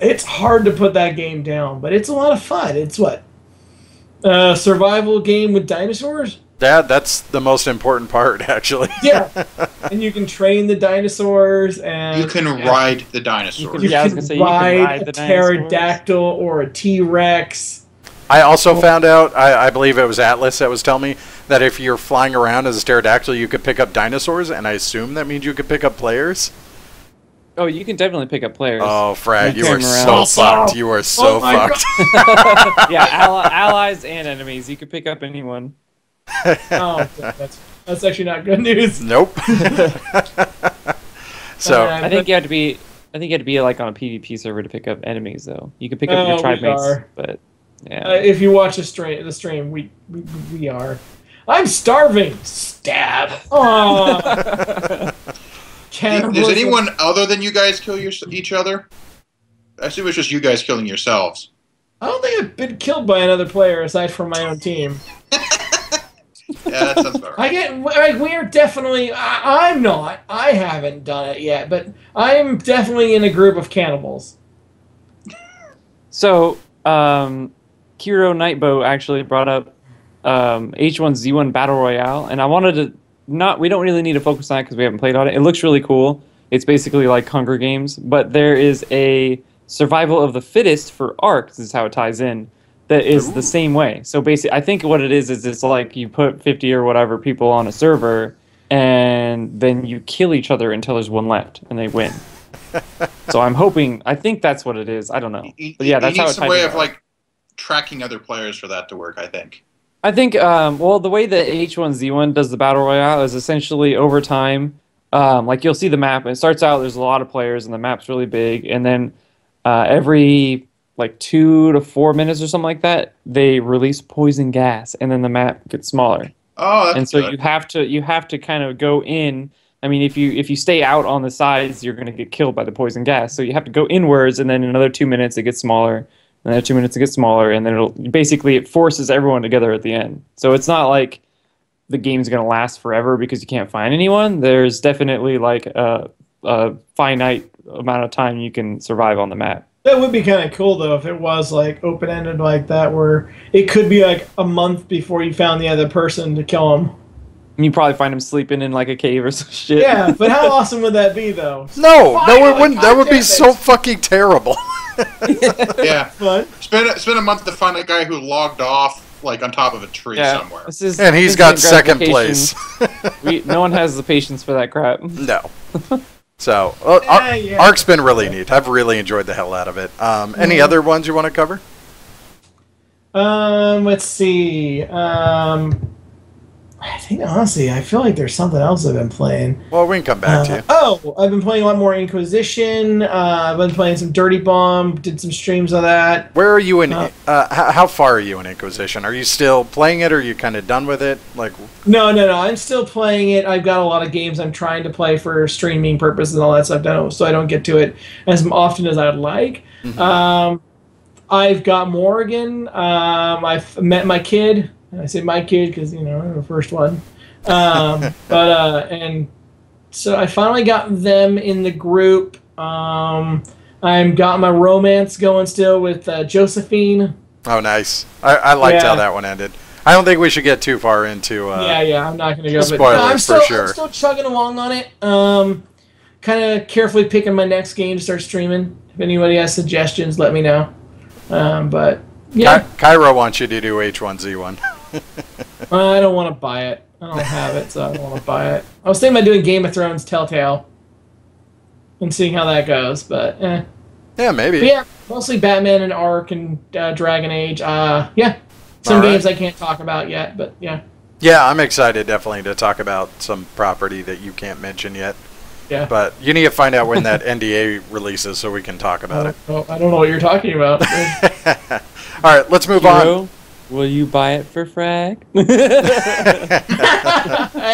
It's hard to put that game down, but it's a lot of fun. It's survival game with dinosaurs? That's the most important part, actually. Yeah, and you can train the dinosaurs, and you can ride the dinosaurs. You can ride a pterodactyl or a T-Rex. I also found out, I believe it was Atlas that was telling me, that if you're flying around as a pterodactyl, you could pick up dinosaurs, and I assume that means you could pick up players? Oh, you can definitely pick up players. Oh, Frag, you are so fucked. You are so fucked. Yeah, allies and enemies. You can pick up anyone. Oh, that's actually not good news. Nope. So I think you had to be like on a PvP server to pick up enemies, though. You can pick up your tribe mates, but yeah. If you watch the stream, we are. I'm starving. Stab. Oh. Does anyone other than you guys kill each other? I assume it's just you guys killing yourselves. I don't think I've been killed by another player aside from my own team. Yeah, that sounds about right. We're definitely. I'm not. I haven't done it yet, but I am definitely in a group of cannibals. So, Kiro Nightbow actually brought up H1Z1 Battle Royale, and I wanted to not. We don't really need to focus on it because we haven't played on it. It looks really cool. It's basically like Hunger Games, but there is a survival of the fittest for Ark. This is how it ties in. That is the same way. So basically, I think what it is it's like you put 50 or whatever people on a server, and then you kill each other until there's one left, and they win. So I think that's what it is. I don't know. But yeah, that's how it ties in. You need some way of like tracking other players for that to work, I think. I think, well, the way that H1Z1 does the Battle Royale is essentially over time, like you'll see the map, and it starts out, there's a lot of players, and the map's really big, and then every like 2 to 4 minutes or something like that, they release poison gas, and then the map gets smaller. Oh, that's And so good. you have to kind of go in. I mean, if you stay out on the sides, you're going to get killed by the poison gas. So you have to go inwards, and then in another 2 minutes it gets smaller. Another 2 minutes it gets smaller, and then it forces everyone together at the end. So it's not like the game's going to last forever because you can't find anyone. There's definitely like a finite amount of time you can survive on the map. That would be kind of cool, though, if it was like open-ended like that, where it could be like a month before you found the other person to kill them. And you probably find him sleeping in like a cave or some shit. Yeah, but how awesome would that be, though? No, it wouldn't. That would be so fucking terrible. Yeah. Fun. Spend a month to find a guy who logged off like on top of a tree somewhere. And he's got second place. No one has the patience for that crap. No. So, Ark's been really neat. I've really enjoyed the hell out of it. Any other ones you want to cover? Let's see. I think, honestly, I feel like there's something else I've been playing. Well, we can come back to you. Oh, I've been playing a lot more Inquisition. I've been playing some Dirty Bomb. Did some streams of that. Where are you in... how far are you in Inquisition? Are you still playing it, or are you kind of done with it? Like, No. I'm still playing it. I've got a lot of games I'm trying to play for streaming purposes and all that stuff, so I don't get to it as often as I'd like. Mm-hmm. I've got Morrigan. I've met my kid. I say my kid because, I'm the first one. And so I finally got them in the group. I've got my romance going still with Josephine. Oh, nice. I liked how that one ended. I don't think we should get too far into I'm not going to go. Spoilers for sure. I'm still chugging along on it. Kind of carefully picking my next game to start streaming. If anybody has suggestions, let me know. But yeah. Cairo wants you to do H1Z1. I don't want to buy it. I don't have it, so I don't want to buy it. I was thinking about doing Game of Thrones Telltale and seeing how that goes, but yeah, maybe. But yeah, mostly Batman and Ark and Dragon Age. Some games I can't talk about yet, but yeah. Yeah, I'm excited definitely to talk about some property that you can't mention yet. Yeah. But you need to find out when that NDA releases so we can talk about it. Well, I don't know what you're talking about. All right, let's move on. Will you buy it for frag?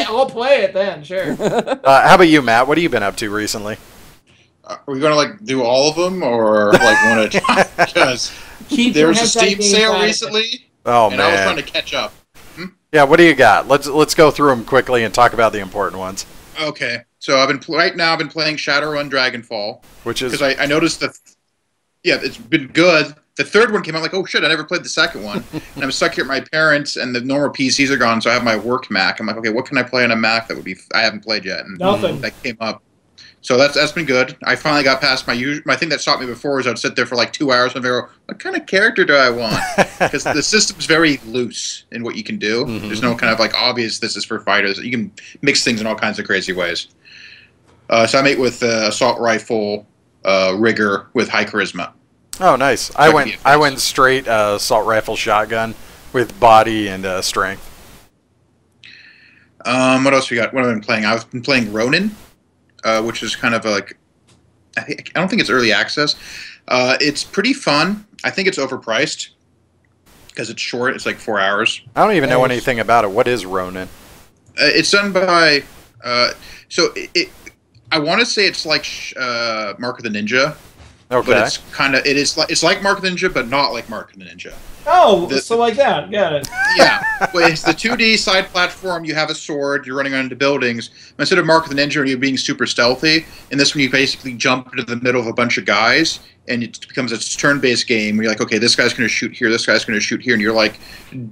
I'll play it then, sure. How about you, Matt? What have you been up to recently? Are we going to like do all of them or like one at a time? Because there was a Steam sale recently, and I was trying to catch up. Yeah, what do you got? Let's go through them quickly and talk about the important ones. Okay, so I've been playing Shadowrun Dragonfall, which is because I noticed it's been good. The third one came out like, oh shit, I never played the second one. And I'm stuck here at my parents, and the normal PCs are gone, so I have my work Mac. I'm like, okay, what can I play on a Mac that would be I haven't played yet? And nothing. That came up. So that's been good. I finally got past my thing that stopped me before is I'd sit there for like 2 hours and go, what kind of character do I want? Because the system's very loose in what you can do. Mm-hmm. There's no kind of like obvious this is for fighters. You can mix things in all kinds of crazy ways. So I mate with assault rifle rigger with high charisma. Oh, nice. I went straight assault rifle shotgun with body and strength. What else we got? What have I been playing? I've been playing Ronin, which is kind of like I don't think it's early access. It's pretty fun. I think it's overpriced because it's short. It's like 4 hours. I don't even know anything about it. What is Ronin? It's done by I want to say it's like Mark of the Ninja. Okay. But it's like Mark of the Ninja, but not like Mark of the Ninja. Oh, so like that. Got it. Yeah. Well, it's the 2D side platform. You have a sword. You're running into buildings. Instead of Mark of the Ninja, you're being super stealthy. In this one, you basically jump into the middle of a bunch of guys, and it becomes a turn-based game where you're like, okay, this guy's going to shoot here, this guy's going to shoot here, and you're like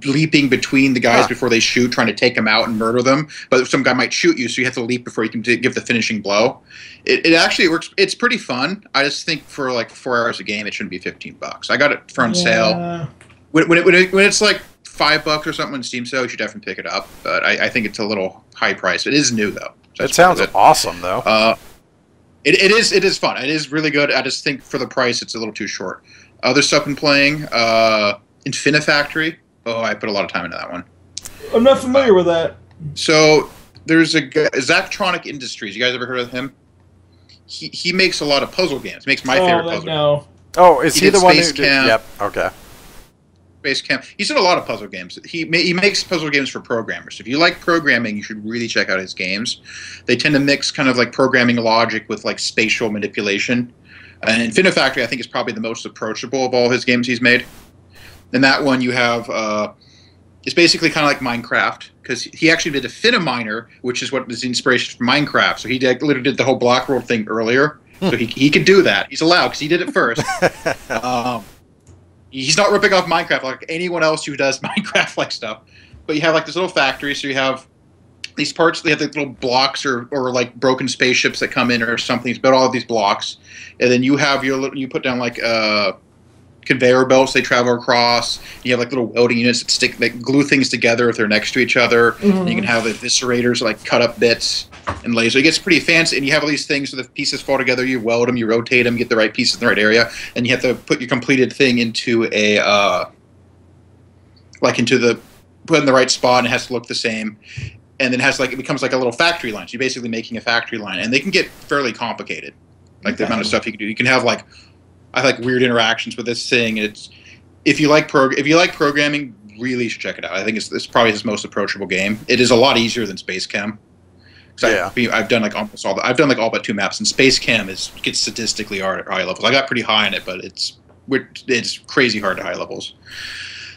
leaping between the guys before they shoot, trying to take them out and murder them. But some guy might shoot you, so you have to leap before you can give the finishing blow. It actually works. It's pretty fun. I just think for like 4 hours a game, it shouldn't be $15. I got it for on sale. When it's like $5 or something on Steam sale, you should definitely pick it up. But I think it's a little high price. It is new though. So it sounds awesome though. It is fun. It is really good. I just think for the price, it's a little too short. Other stuff I'm playing, Infinifactory. Oh, I put a lot of time into that one. I'm not familiar with that. So there's a guy, Zachtronic Industries. You guys ever heard of him? He makes a lot of puzzle games. He makes my favorite puzzle games. Oh, is he the one who did? Camp. Yep. Okay. Space Camp. He's done a lot of puzzle games. He makes puzzle games for programmers. If you like programming, you should really check out his games. They tend to mix kind of like programming logic with like spatial manipulation. And Infinifactory, I think, is probably the most approachable of all his games he's made. In that one, you have it's basically kind of like Minecraft, because he actually did Infiniminer, which is what was the inspiration for Minecraft. So he literally did the whole block world thing earlier. So he could do that. He's allowed because he did it first. He's not ripping off Minecraft like anyone else who does Minecraft-like stuff. But you have like this little factory, so you have these parts. They have like little blocks or like broken spaceships that come in or something. It's about all of these blocks, and then you have you put down like conveyor belts they travel across. You have like little welding units that glue things together if they're next to each other. And you can have eviscerators like cut up bits and laser. It gets pretty fancy, and you have all these things so the pieces fall together. You weld them, you rotate them, get the right pieces in the right area, and you have to put your completed thing into a put in the right spot, and it has to look the same. And then it becomes like a little factory line. So you're basically making a factory line, and they can get fairly complicated. Like the amount of stuff you can do. You can have I like weird interactions with this thing. If you like programming, really should check it out. I think it's probably his most approachable game. It is a lot easier than Space Chem. Yeah. I've done I've done all but 2 maps, and Space Chem gets statistically hard at high levels. I got pretty high in it, but it's crazy hard at high levels.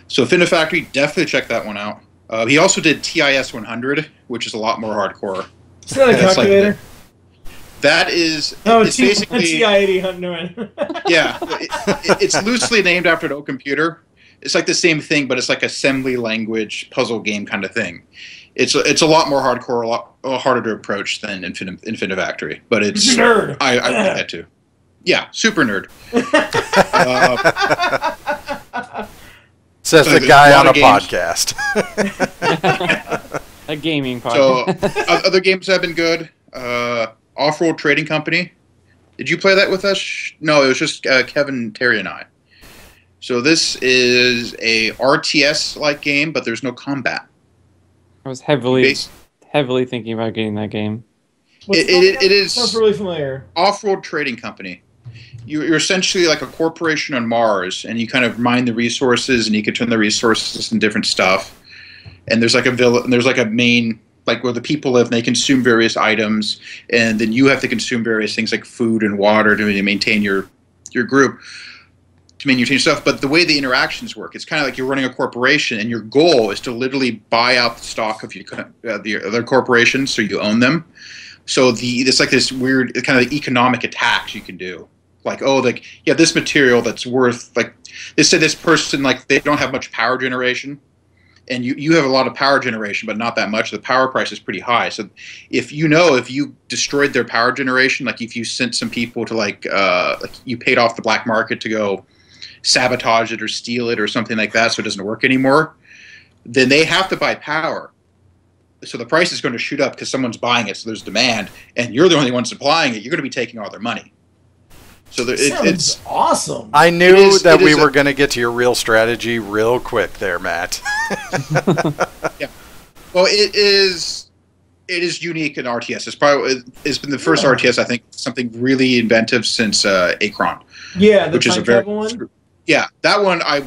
So Infinifactory, definitely check that one out. He also did TIS 100, which is a lot more hardcore. Is that a calculator? That is. It's basically TI-80. Yeah, it's loosely named after an old computer. It's like the same thing, but it's like assembly language puzzle game kind of thing. It's a lot more hardcore, a lot harder to approach than Infinifactory, but it's nerd. I like that too. Yeah, super nerd. Says the guy on a podcast. A gaming podcast. So other games have been good. Off-Road Trading Company. Did you play that with us? No, it was just Kevin, Terry, and I. So this is a RTS-like game, but there's no combat. I was heavily thinking about getting that game. It is. Sounds really familiar. Off-Road Trading Company. You're essentially like a corporation on Mars, and you kind of mine the resources, and you can turn the resources into different stuff. And there's like a villa, and there's like a main, like where the people live, and they consume various items, and then you have to consume various things like food and water to maintain your group, to maintain stuff. But the way the interactions work, it's kind of like you're running a corporation, and your goal is to literally buy out the stock of the other corporations, so you own them. So it's like this weird kind of economic attacks you can do. Like, this material that's worth, like, they said this person, like, they don't have much power generation, and you have a lot of power generation, but not that much. The power price is pretty high. So if you destroyed their power generation, like if you sent some people to like you paid off the black market to go sabotage it or steal it or something like that, so it doesn't work anymore, then they have to buy power. So the price is going to shoot up because someone's buying it, so there's demand, and you're the only one supplying it. You're going to be taking all their money. So it's awesome. I knew that we were going to get to your real strategy real quick there, Matt. Yeah. Well, it is unique in RTS. It's been the first RTS, I think, something really inventive since Akron. Yeah, which is a very one. Yeah, that one I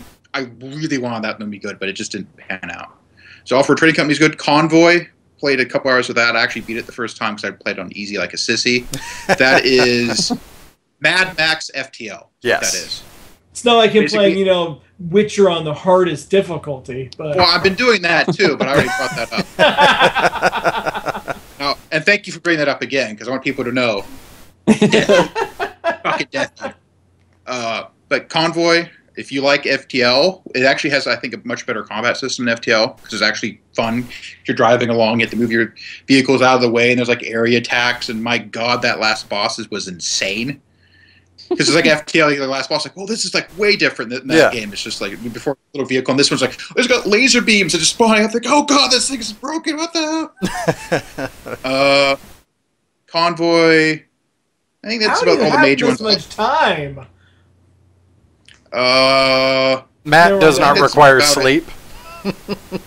really wanted that one to be good, but it just didn't pan out. So Off-Road Trading Company is good. Convoy, played a couple hours with that. I actually beat it the first time because I played on easy like a sissy. That is Mad Max FTL. Yes. That is. It's not like him Basically- playing, Witcher on the hardest difficulty. But Well, I've been doing that too, but I already brought that up. No, and thank you for bringing that up again, because I want people to know. Fucking death. But Convoy, if you like FTL, it actually has, I think, a much better combat system than FTL, because it's actually fun. You're driving along, you have to move your vehicles out of the way, and there's like area attacks, and my god, that last boss was insane. Because it's like FTL, the last boss, like, well, this is like way different than that game. It's just like before a little vehicle, and this one's like, it's got laser beams and just spawning. I'm like, oh god, this thing is broken. What the hell? Convoy. I think that's about all the major ones. How do you have this much time? Matt does not require sleep.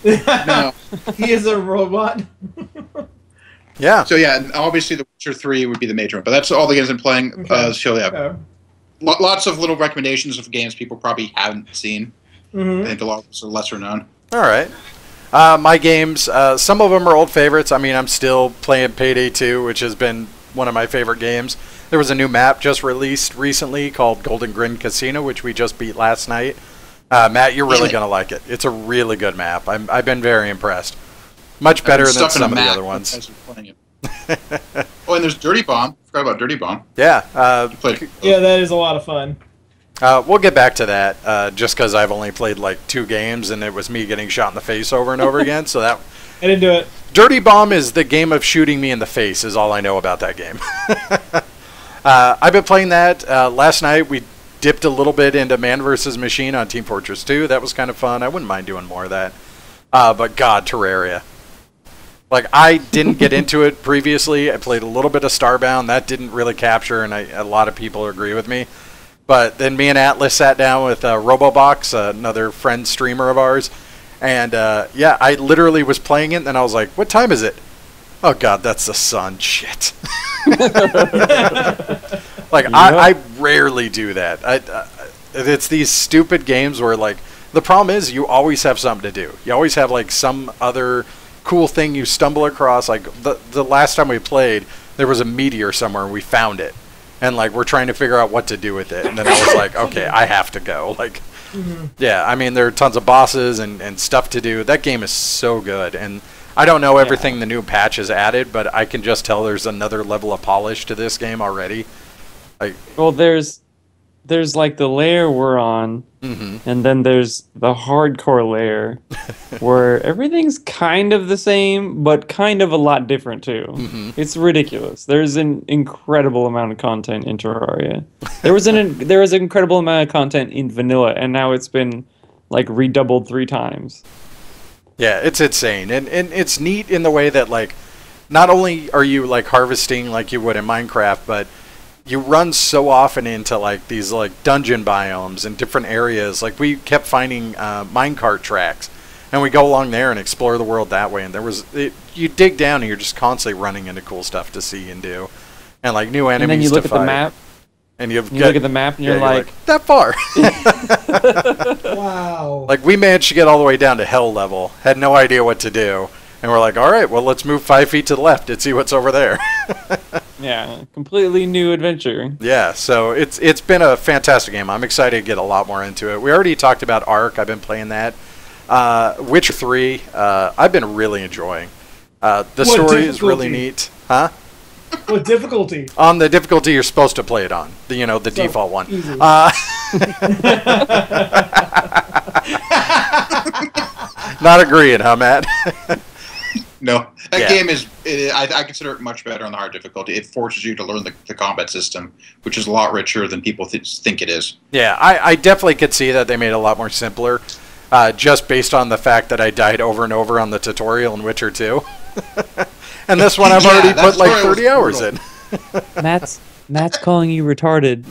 No. He is a robot. Yeah. So yeah, and obviously The Witcher 3 would be the major one, but that's all the games I'm playing. Okay. So yeah, Okay. lots of little recommendations of games people probably haven't seen. Mhm. I think a lot of them are lesser known. All right. My games, some of them are old favorites. I mean, I'm still playing Payday 2, which has been one of my favorite games. There was a new map just released recently called Golden Grin Casino, which we just beat last night. Matt, you're really going to like it. It's a really good map. I've been very impressed. Much better than some of the other ones. Oh, and there's Dirty Bomb. Forgot about Dirty Bomb. Yeah. Yeah, that is a lot of fun. We'll get back to that, just because I've only played like 2 games, and it was me getting shot in the face over and over again. So that I didn't do it. Dirty Bomb is the game of shooting me in the face. Is all I know about that game. I've been playing that. Last night we dipped a little bit into Man vs. Machine on Team Fortress 2. That was kind of fun. I wouldn't mind doing more of that. But God, Terraria. Like, I didn't get into it previously. I played a little bit of Starbound. That didn't really capture, and a lot of people agree with me. But then me and Atlas sat down with Robobox, another friend streamer of ours. And, yeah, I literally was playing it, and then I was like, what time is it? Oh, God, that's the sun. Shit. Like, yep. I rarely do that. It's these stupid games where, like, the problem is you always have something to do. You always have, like, some other cool thing you stumble across. Like the last time we played, there was a meteor somewhere and we found it, and like we're trying to figure out what to do with it, and then I was like, okay, I have to go. Like, yeah, I mean, there are tons of bosses and stuff to do. That game is so good, and I don't know everything the new patch has added, but I can just tell there's another level of polish to this game already. Like, well, there's like the layer we're on, and then there's the hardcore layer, where everything's kind of the same, but kind of a lot different too. It's ridiculous. There's an incredible amount of content in Terraria. There was an incredible amount of content in vanilla, and now it's been like redoubled 3 times. Yeah, it's insane, and it's neat in the way that, like, not only are you like harvesting like you would in Minecraft, but you run so often into like these like dungeon biomes and different areas. Like, we kept finding minecart tracks, and we go along there and explore the world that way. And you dig down and you're just constantly running into cool stuff to see and do, and like new enemies. And then you look to at the map, and you look at the map, and you're like, that far. Wow. Like, we managed to get all the way down to hell level. Had no idea what to do. And we're like, all right, well, let's move 5 feet to the left and see what's over there. Yeah, completely new adventure. Yeah, so it's been a fantastic game. I'm excited to get a lot more into it. We already talked about Ark. I've been playing that. Witcher 3, I've been really enjoying. The story is really neat. Huh? What difficulty? On the difficulty you're supposed to play it on. The default one. Easy. Not agreeing, huh, Matt? No, that game is. I consider it much better on the hard difficulty. It forces you to learn the combat system, which is a lot richer than people think it is. Yeah, I definitely could see that they made it a lot more simpler, just based on the fact that I died over and over on the tutorial in Witcher 2. And this one I've already put like 30 hours in. Matt's calling you retarded.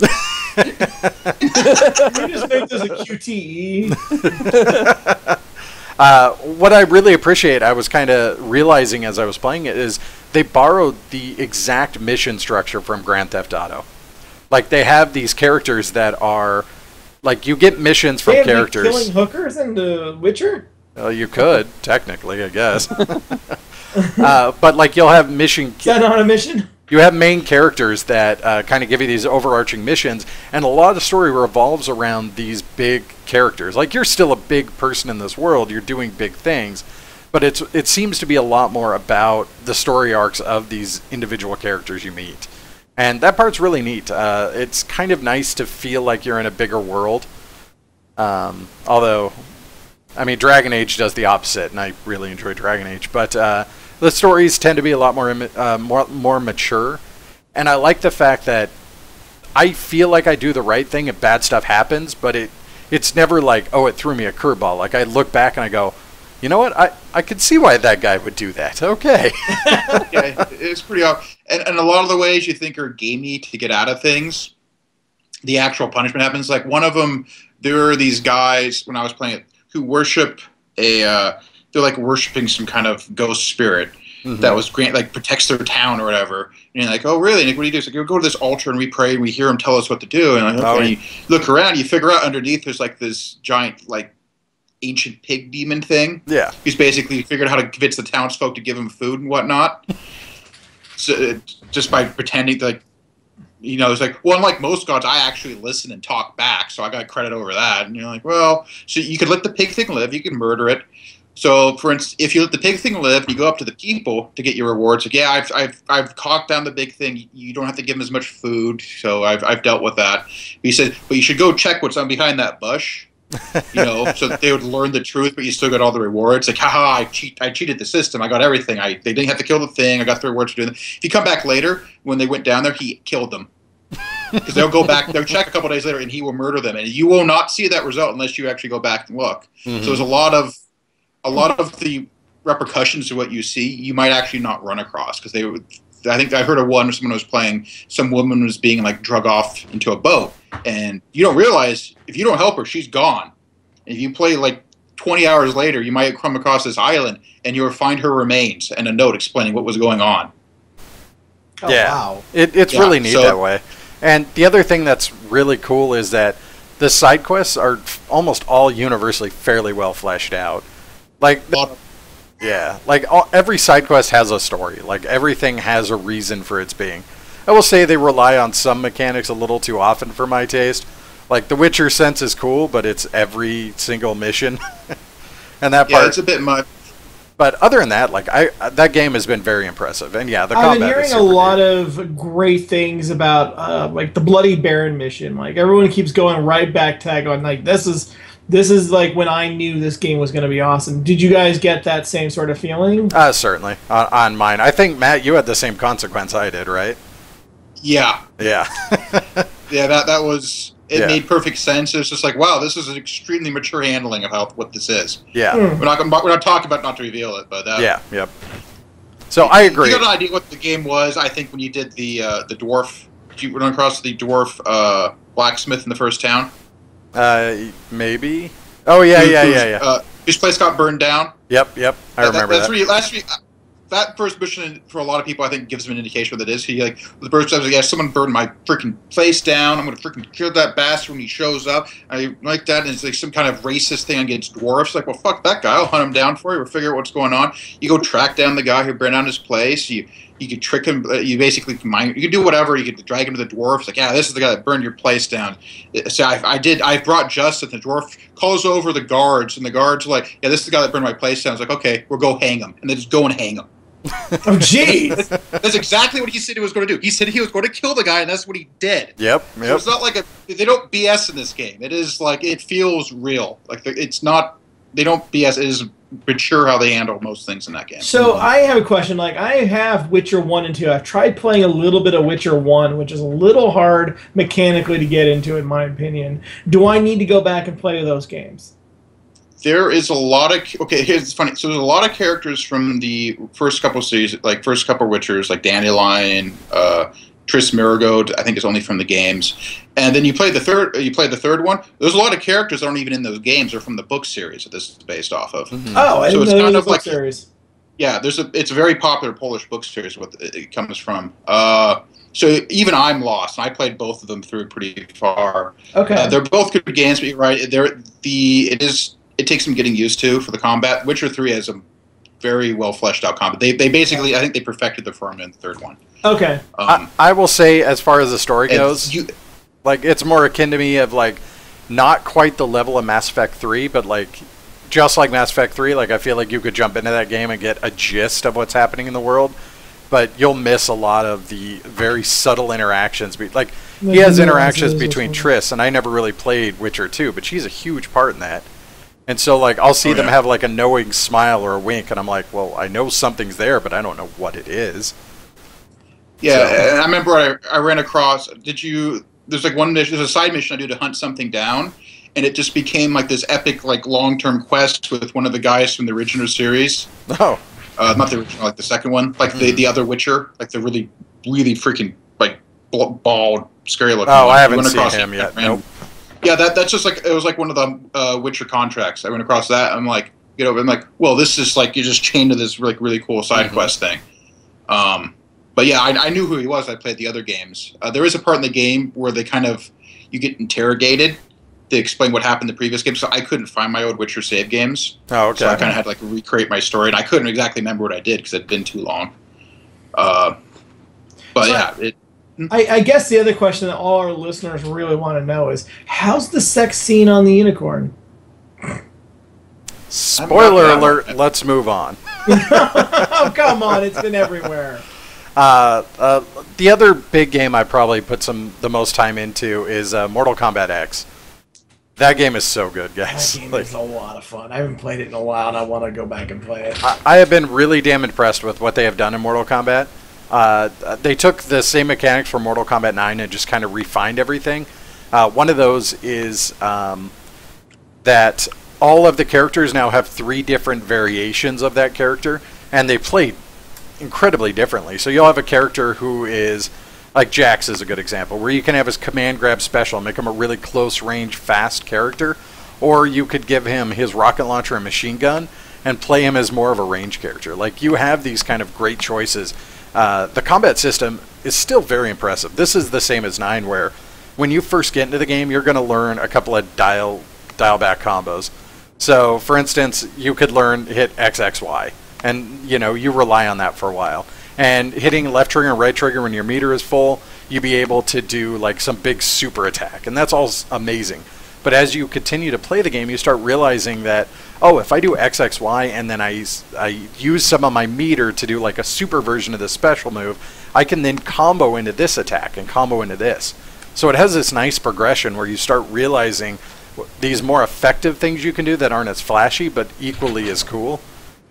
We just make this a QTE. What I really appreciate, I was kind of realizing as I was playing it, is they borrowed the exact mission structure from Grand Theft Auto. Like, they have these characters that are, like, you get missions from characters. Killing hookers in The Witcher? Well, you could, technically, I guess. But, like, you'll have mission... Is that not a mission? You have main characters that kind of give you these overarching missions, and a lot of the story revolves around these big characters. Like, you're still a big person in this world, you're doing big things, but it seems to be a lot more about the story arcs of these individual characters you meet. And that part's really neat. It's kind of nice to feel like you're in a bigger world. Although, I mean, Dragon Age does the opposite, and I really enjoy Dragon Age. But the stories tend to be a lot more mature. And I like the fact that I feel like I do the right thing if bad stuff happens, but it's never like, oh, it threw me a curveball. Like, I look back and I go, you know what? I could see why that guy would do that. Okay. Yeah, it's pretty obvious. And a lot of the ways you think are gamey to get out of things, the actual punishment happens. Like, one of them, there are these guys, when I was playing it, who worship they're like worshiping some kind of ghost spirit that was like protects their town or whatever. And you're like, oh, really? And like, what do you do? It's like, go to this altar and we pray and we hear him tell us what to do. And like, okay. And you look around, you figure out underneath there's like this giant, like, ancient pig demon thing. Yeah. He's basically figured out how to convince the townsfolk to give him food and whatnot. So just by pretending, like, you know, it's like, well, unlike most gods, I actually listen and talk back, so I got credit over that. And you're like, well, so you could let the pig thing live, you can murder it. So, for instance, if you let the pig thing live, and you go up to the people to get your rewards. Like, yeah, I've caught down the big thing. You don't have to give him as much food, so I've dealt with that. But he said, but you should go check what's on behind that bush. You know, so that they would learn the truth, but you still got all the rewards. Like, haha, I cheated the system. I got everything. They didn't have to kill the thing. I got the rewards for doing that. If you come back later, when they went down there, he killed them. Because they'll go back, they'll check a couple days later, and he will murder them. And you will not see that result unless you actually go back and look. So there's a lot of the repercussions of what you see, you might actually not run across. Because I think I heard of one where someone was playing, some woman was being like drug off into a boat, and you don't realize if you don't help her, she's gone. And if you play like 20 hours later, you might come across this island and you'll find her remains and a note explaining what was going on. Oh, yeah, wow. It's really neat that way. And the other thing that's really cool is that the side quests are almost all universally fairly well fleshed out. Like, yeah, like every side quest has a story. Like, everything has a reason for its being. I will say they rely on some mechanics a little too often for my taste. Like, the Witcher sense is cool, but it's every single mission. And that part, it's a bit much. But other than that, like, that game has been very impressive. And yeah, the combat I've been hearing a lot of great things about like the Bloody Baron mission. Like, everyone keeps going right back to that, going like, this is like when I knew this game was going to be awesome. Did you guys get that same sort of feeling? Certainly. On mine. I think, Matt, you had the same consequence I did, right? Yeah. Yeah. Yeah, that was... It made perfect sense. It's just like, wow, this is an extremely mature handling of what this is. Yeah. We're not talking about not to reveal it, but... yeah, yep. So I agree. You got an idea what the game was, I think, when you did the dwarf... Did you run across the dwarf blacksmith in the first town? Maybe. Oh, yeah. His place got burned down. Yep. I remember that. That first mission, for a lot of people, I think, gives them an indication what it is. He, like, the first time, yeah, someone burned my freaking place down. I'm going to freaking kill that bastard when he shows up. I like that, and it's like some kind of racist thing against dwarfs. Like, well, fuck that guy. I'll hunt him down for you. We'll figure out what's going on. You go track down the guy who burned down his place. You can trick him. You basically you can do whatever. You can drag him to the dwarfs. Like, yeah, this is the guy that burned your place down. So I brought justice. The dwarf calls over the guards, and the guards are like, yeah, this is the guy that burned my place down. It's like, okay, we'll go hang him, and they just go and hang him. Oh, jeez. That's exactly what he said he was going to do. He said he was going to kill the guy, and that's what he did. Yep. So it's not like they don't BS in this game. It is like, it feels real. Like, it's not, they don't BS. It is mature how they handle most things in that game. So I have a question. Like, I have Witcher 1 and 2. I've tried playing a little bit of Witcher 1, which is a little hard mechanically to get into, in my opinion. Do I need to go back and play those games? There is a lot of... Okay, here's funny. So there's a lot of characters from the first couple series, like first couple Witchers, like Dandelion, Triss Merigold, I think is only from the games. And then you play the third one. There's a lot of characters that aren't even in those games. They're from the book series that this is based off of. Oh, I didn't know there was a book series. Yeah, it's a very popular Polish book series. What it comes from. So even I'm lost. I played both of them through pretty far. Okay, they're both good games, but you're right. It takes some getting used to for the combat. Witcher 3 has a very well fleshed out combat. They basically, I think they perfected the formula in the third one. Okay. I will say, as far as the story goes, like it's more akin to me of like not quite the level of Mass Effect 3, but like just like Mass Effect 3, like I feel like you could jump into that game and get a gist of what's happening in the world, but you'll miss a lot of the very subtle interactions. Like he has interactions between Triss, and I never really played Witcher 2, but she's a huge part in that. And so like I'll see them have like a knowing smile or a wink, and I'm like, well, I know something's there, but I don't know what it is. Yeah, so. And I remember I ran across. There's like one mission. There's a side mission I do to hunt something down, and it just became like this epic, like long-term quest with one of the guys from the original series. Oh, not the original, like the second one, like the other Witcher, like the really, really freaking like bald, scary looking. Oh, I haven't seen him yet. Nope. Yeah, that's just like it was like one of the Witcher contracts. I went across that. I'm like, I'm like, well, this is like you're just chained to this like really cool side quest thing. But yeah, I knew who he was. I played the other games. There is a part in the game where you get interrogated to explain what happened in the previous game. So I couldn't find my old Witcher save games. Oh, okay. So I kind of had to like recreate my story, and I couldn't exactly remember what I did because it'd been too long. But yeah, I guess the other question that all our listeners really want to know is, how's the sex scene on the Unicorn? Spoiler alert, let's move on. Oh, come on, it's been everywhere. The other big game I probably put the most time into is Mortal Kombat X. That game is so good, guys. That game is a lot of fun. I haven't played it in a while, and I want to go back and play it. I have been really damn impressed with what they have done in Mortal Kombat. They took the same mechanics from Mortal Kombat 9 and just kind of refined everything. One of those is that all of the characters now have 3 different variations of that character, and they play incredibly differently. So you'll have a character who is, like Jax is a good example, where you can have his command grab special and make him a really close range, fast character, or you could give him his rocket launcher and machine gun and play him as more of a range character. Like, you have these kind of great choices. The combat system is still very impressive. This is the same as 9, where when you first get into the game, you're going to learn a couple of dial back combos. So, for instance, you could hit XXY, and you rely on that for a while. And hitting left trigger and right trigger when your meter is full, you'll be able to do like some big super attack, and that's all amazing. But as you continue to play the game, you start realizing that, oh, if I do XXY and then I use some of my meter to do like a super version of the special move, I can then combo into this attack and combo into this. So it has this nice progression where you start realizing these more effective things you can do that aren't as flashy but equally as cool.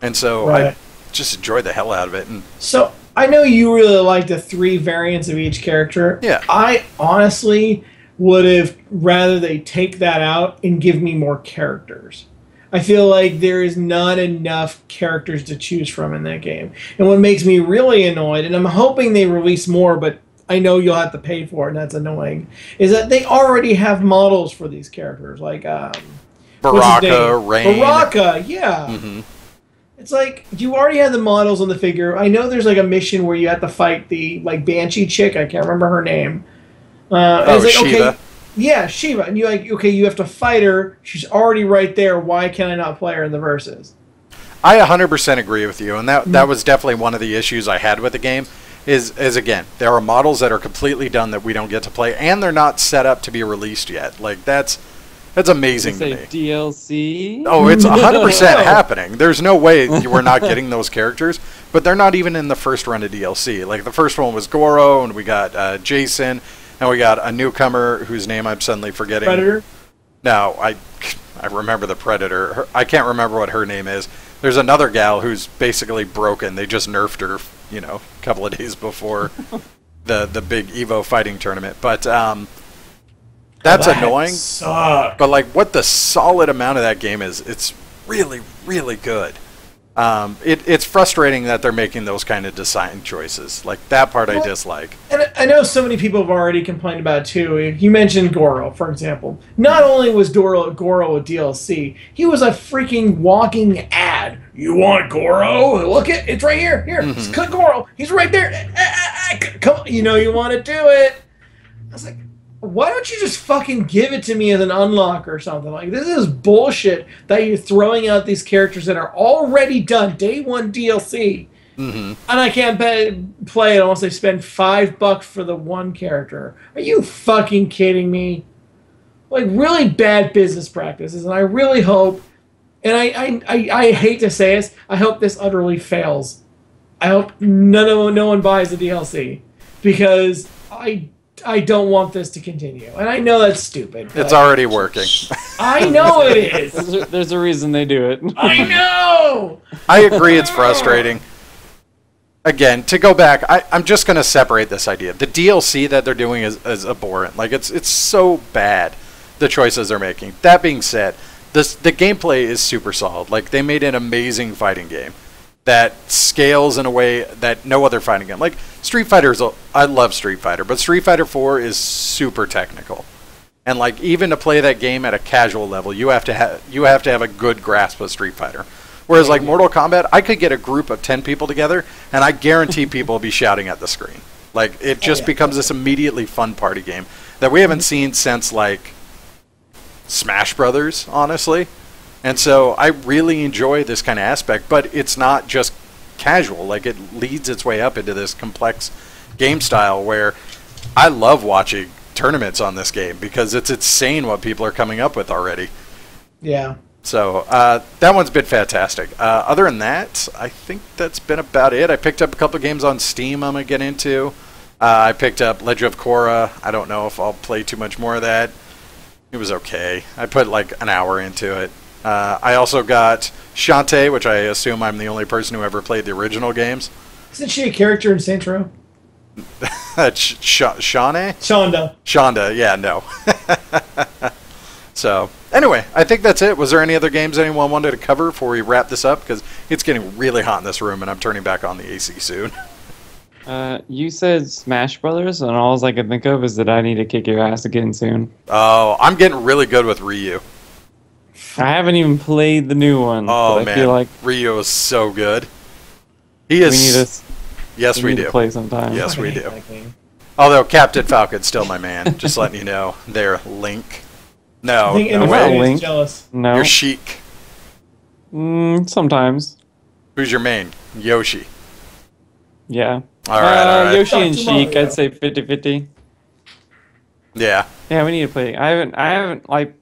And so I just enjoyed the hell out of it. And so I know you really like the 3 variants of each character. Yeah. I honestly would have rather they take that out and give me more characters. I feel like there is not enough characters to choose from in that game. And what makes me really annoyed, and I'm hoping they release more, but I know you'll have to pay for it, and that's annoying, is that they already have models for these characters. Like, Baraka, Rain. Baraka, yeah. Mm-hmm. It's like, you already have the models on the figure. I know there's like a mission where you have to fight the like Banshee chick. I can't remember her name. It's like, Shiva. Okay, yeah, Shiva. And you're like, okay, you have to fight her. She's already right there. Why can I not play her in the verses? I 100% agree with you, and that was definitely one of the issues I had with the game. Is again, there are models that are completely done that we don't get to play, and they're not set up to be released yet. Like, that's amazing to me. DLC? Oh, it's 100% happening. There's no way we're not getting those characters, but they're not even in the first run of DLC. Like, the first one was Goro, and we got Jason, and we got a newcomer whose name I'm suddenly forgetting. Predator? No, I remember the Predator. I can't remember what her name is. There's another gal who's basically broken. They just nerfed her, a couple of days before the big Evo fighting tournament. But that's annoying. Suck. But like, what the solid amount of that game is, it's really, really good. It's frustrating that they're making those kind of design choices. Like, that part I dislike. And I know so many people have already complained about it too. You mentioned Goro, for example. Not only was Goro a DLC, he was a freaking walking ad. You want Goro? Look it's right here. Here, just click Goro. He's right there. Come on, you want to do it. I was like, why don't you just fucking give it to me as an unlock or something? Like, this is bullshit that you're throwing out these characters that are already done, day 1 DLC, and I can't play it unless I spend $5 for the one character. Are you fucking kidding me? Like, really bad business practices, and I really hope, and I hate to say this, I hope this utterly fails. I hope no one buys the DLC, because I don't want this to continue. And I know that's stupid. It's already working. I know it is. There's a reason they do it. I know! I agree it's frustrating. Again, to go back, I'm just going to separate this idea. The DLC that they're doing is abhorrent. Like, it's so bad, the choices they're making. That being said, the gameplay is super solid. Like, they made an amazing fighting game that scales in a way that no other fighting game. Like, Street Fighter I love Street Fighter, but Street Fighter 4 is super technical. And, like, even to play that game at a casual level, you have to have a good grasp of Street Fighter. Whereas, like, Mortal Kombat, I could get a group of 10 people together, and I guarantee people will be shouting at the screen. Like, it just becomes this immediately fun party game that we haven't seen since, like, Smash Brothers, honestly. And so I really enjoy this kind of aspect, but it's not just casual. Like, it leads its way up into this complex game style where I love watching tournaments on this game because it's insane what people are coming up with already. Yeah. So that one's been fantastic. Other than that, I think that's been about it. I picked up a couple of games on Steam I'm going to get into. I picked up Legend of Korra. I don't know if I'll play too much more of that. It was okay. I put like an hour into it. I also got Shantae, which I assume I'm the only person who ever played the original games. Isn't she a character in Saints Row? Shawnee? Shonda, yeah, no. So, anyway, I think that's it. Was there any other games anyone wanted to cover before we wrap this up? Because it's getting really hot in this room, and I'm turning back on the AC soon. You said Smash Brothers, and all I can think of is that I need to kick your ass again soon. Oh, I'm getting really good with Ryu. I haven't even played the new one. Oh, man. I feel like Ryu is so good. He is... We need to, yes, we need do. To play sometime. Yes, we do. Although Captain Falcon's still my man. Just letting you know. There, Link. No, I think no way. Link. Jealous. No. You're Sheik. Sometimes. Who's your main? Yoshi. Yeah. All right. Yoshi and Sheik, I'd say 50-50. Yeah. Yeah, we need to play. I haven't like.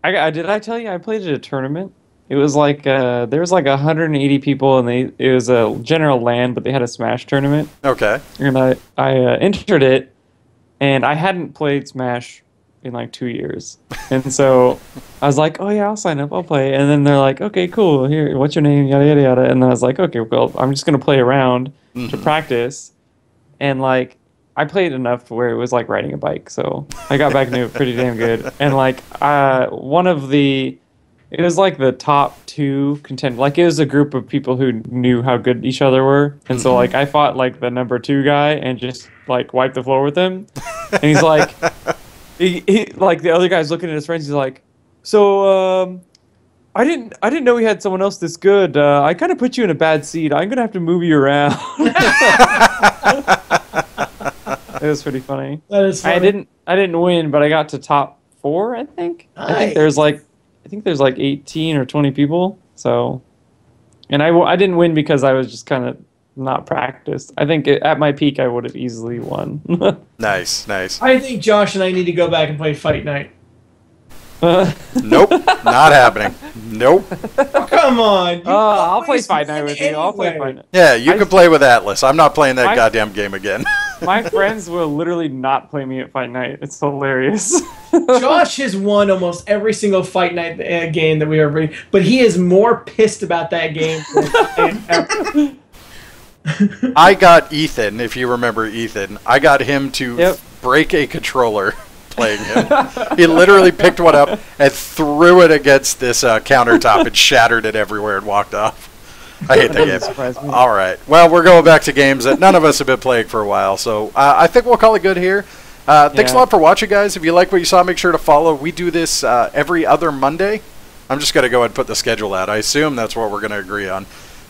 Did I tell you I played at a tournament? It was like there was like 180 people, and it was a general LAN, but they had a Smash tournament. Okay. And I entered it, and I hadn't played Smash in like 2 years, and so I was like, oh yeah, I'll sign up, I'll play. And then they're like, okay, cool. Here, what's your name? Yada yada yada. And then I was like, okay, well, I'm just gonna play around to practice, and like. I played enough where it was like riding a bike, so I got back into it pretty damn good. And like it was like the top 2 contenders. Like it was a group of people who knew how good each other were, and so like I fought like the number 2 guy and just like wiped the floor with him. And he's like, he like the other guy's looking at his friends. He's like, so I didn't know we had someone else this good. I kind of put you in a bad seat. I'm gonna have to move you around. It was pretty funny. That is funny. I didn't win, but I got to top 4, I think. Nice. I think there's like 18 or 20 people. So, and I didn't win because I was just kind of not practiced. I think at my peak I would have easily won. Nice. I think Josh and I need to go back and play Fight Night. Nope, not happening. Nope. Oh, come on. I'll play Fight Night with you. I'll play Fight Night. Yeah, you can play with Atlas. I'm not playing that goddamn game again. My friends will literally not play me at Fight Night. It's hilarious. Josh has won almost every single Fight Night game that we ever played, but he is more pissed about that game than I got Ethan, if you remember Ethan. I got him to break a controller playing him. He literally picked one up and threw it against this countertop and shattered it everywhere and walked off. I hate that game. All right. Well, we're going back to games that none of us have been playing for a while, so I think we'll call it good here. Thanks a lot for watching, guys. If you like what you saw, make sure to follow. We do this every other Monday. I'm just going to go ahead and put the schedule out. I assume that's what we're going to agree on.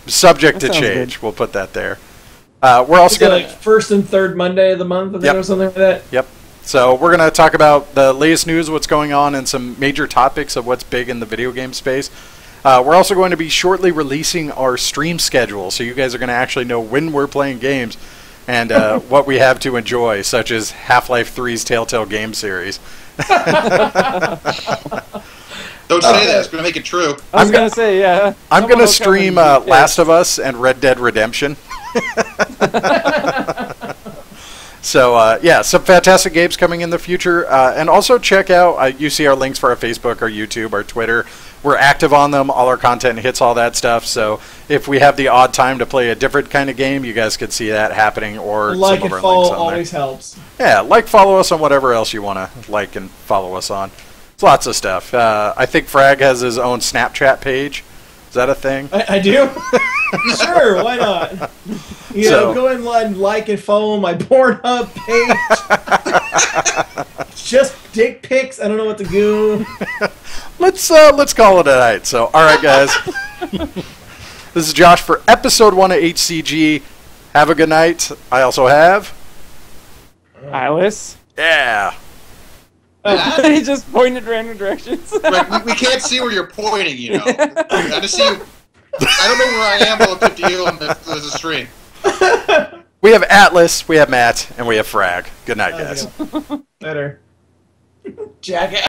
Subject to change. Good. We'll put that there. We're also going to... like first and third Monday of the month, I think, or something like that? Yep. So we're going to talk about the latest news, what's going on, and some major topics of what's big in the video game space. We're also going to be shortly releasing our stream schedule, so you guys are going to actually know when we're playing games and what we have to enjoy, such as Half-Life 3's Telltale game series. Don't say that. It's going to make it true. I was going to say, yeah. I'm going to stream Last of Us and Red Dead Redemption. So, yeah, some fantastic games coming in the future. And also check out, you see our links for our Facebook, our YouTube, our Twitter. We're active on them. All our content hits all that stuff. So if we have the odd time to play a different kind of game, you guys could see that happening. Or like some of and our follow links on always there. helps. Yeah, follow us on whatever else you want to like and follow us on. It's lots of stuff. I think Frag has his own Snapchat page. Is that a thing? I do? Sure, why not? You know, go and like and follow my Pornhub page. Just dick pics. I don't know what to do. Let's call it a night. So, all right, guys. This is Josh for episode 1 of HCG. Have a good night. I also have Alice. Yeah. He just pointed random directions. Right, we can't see where you're pointing, you know. I just see. I don't know where I am relative to you on the stream. We have Atlas, we have Matt, and we have Frag. Good night, guys. Better. Jackass.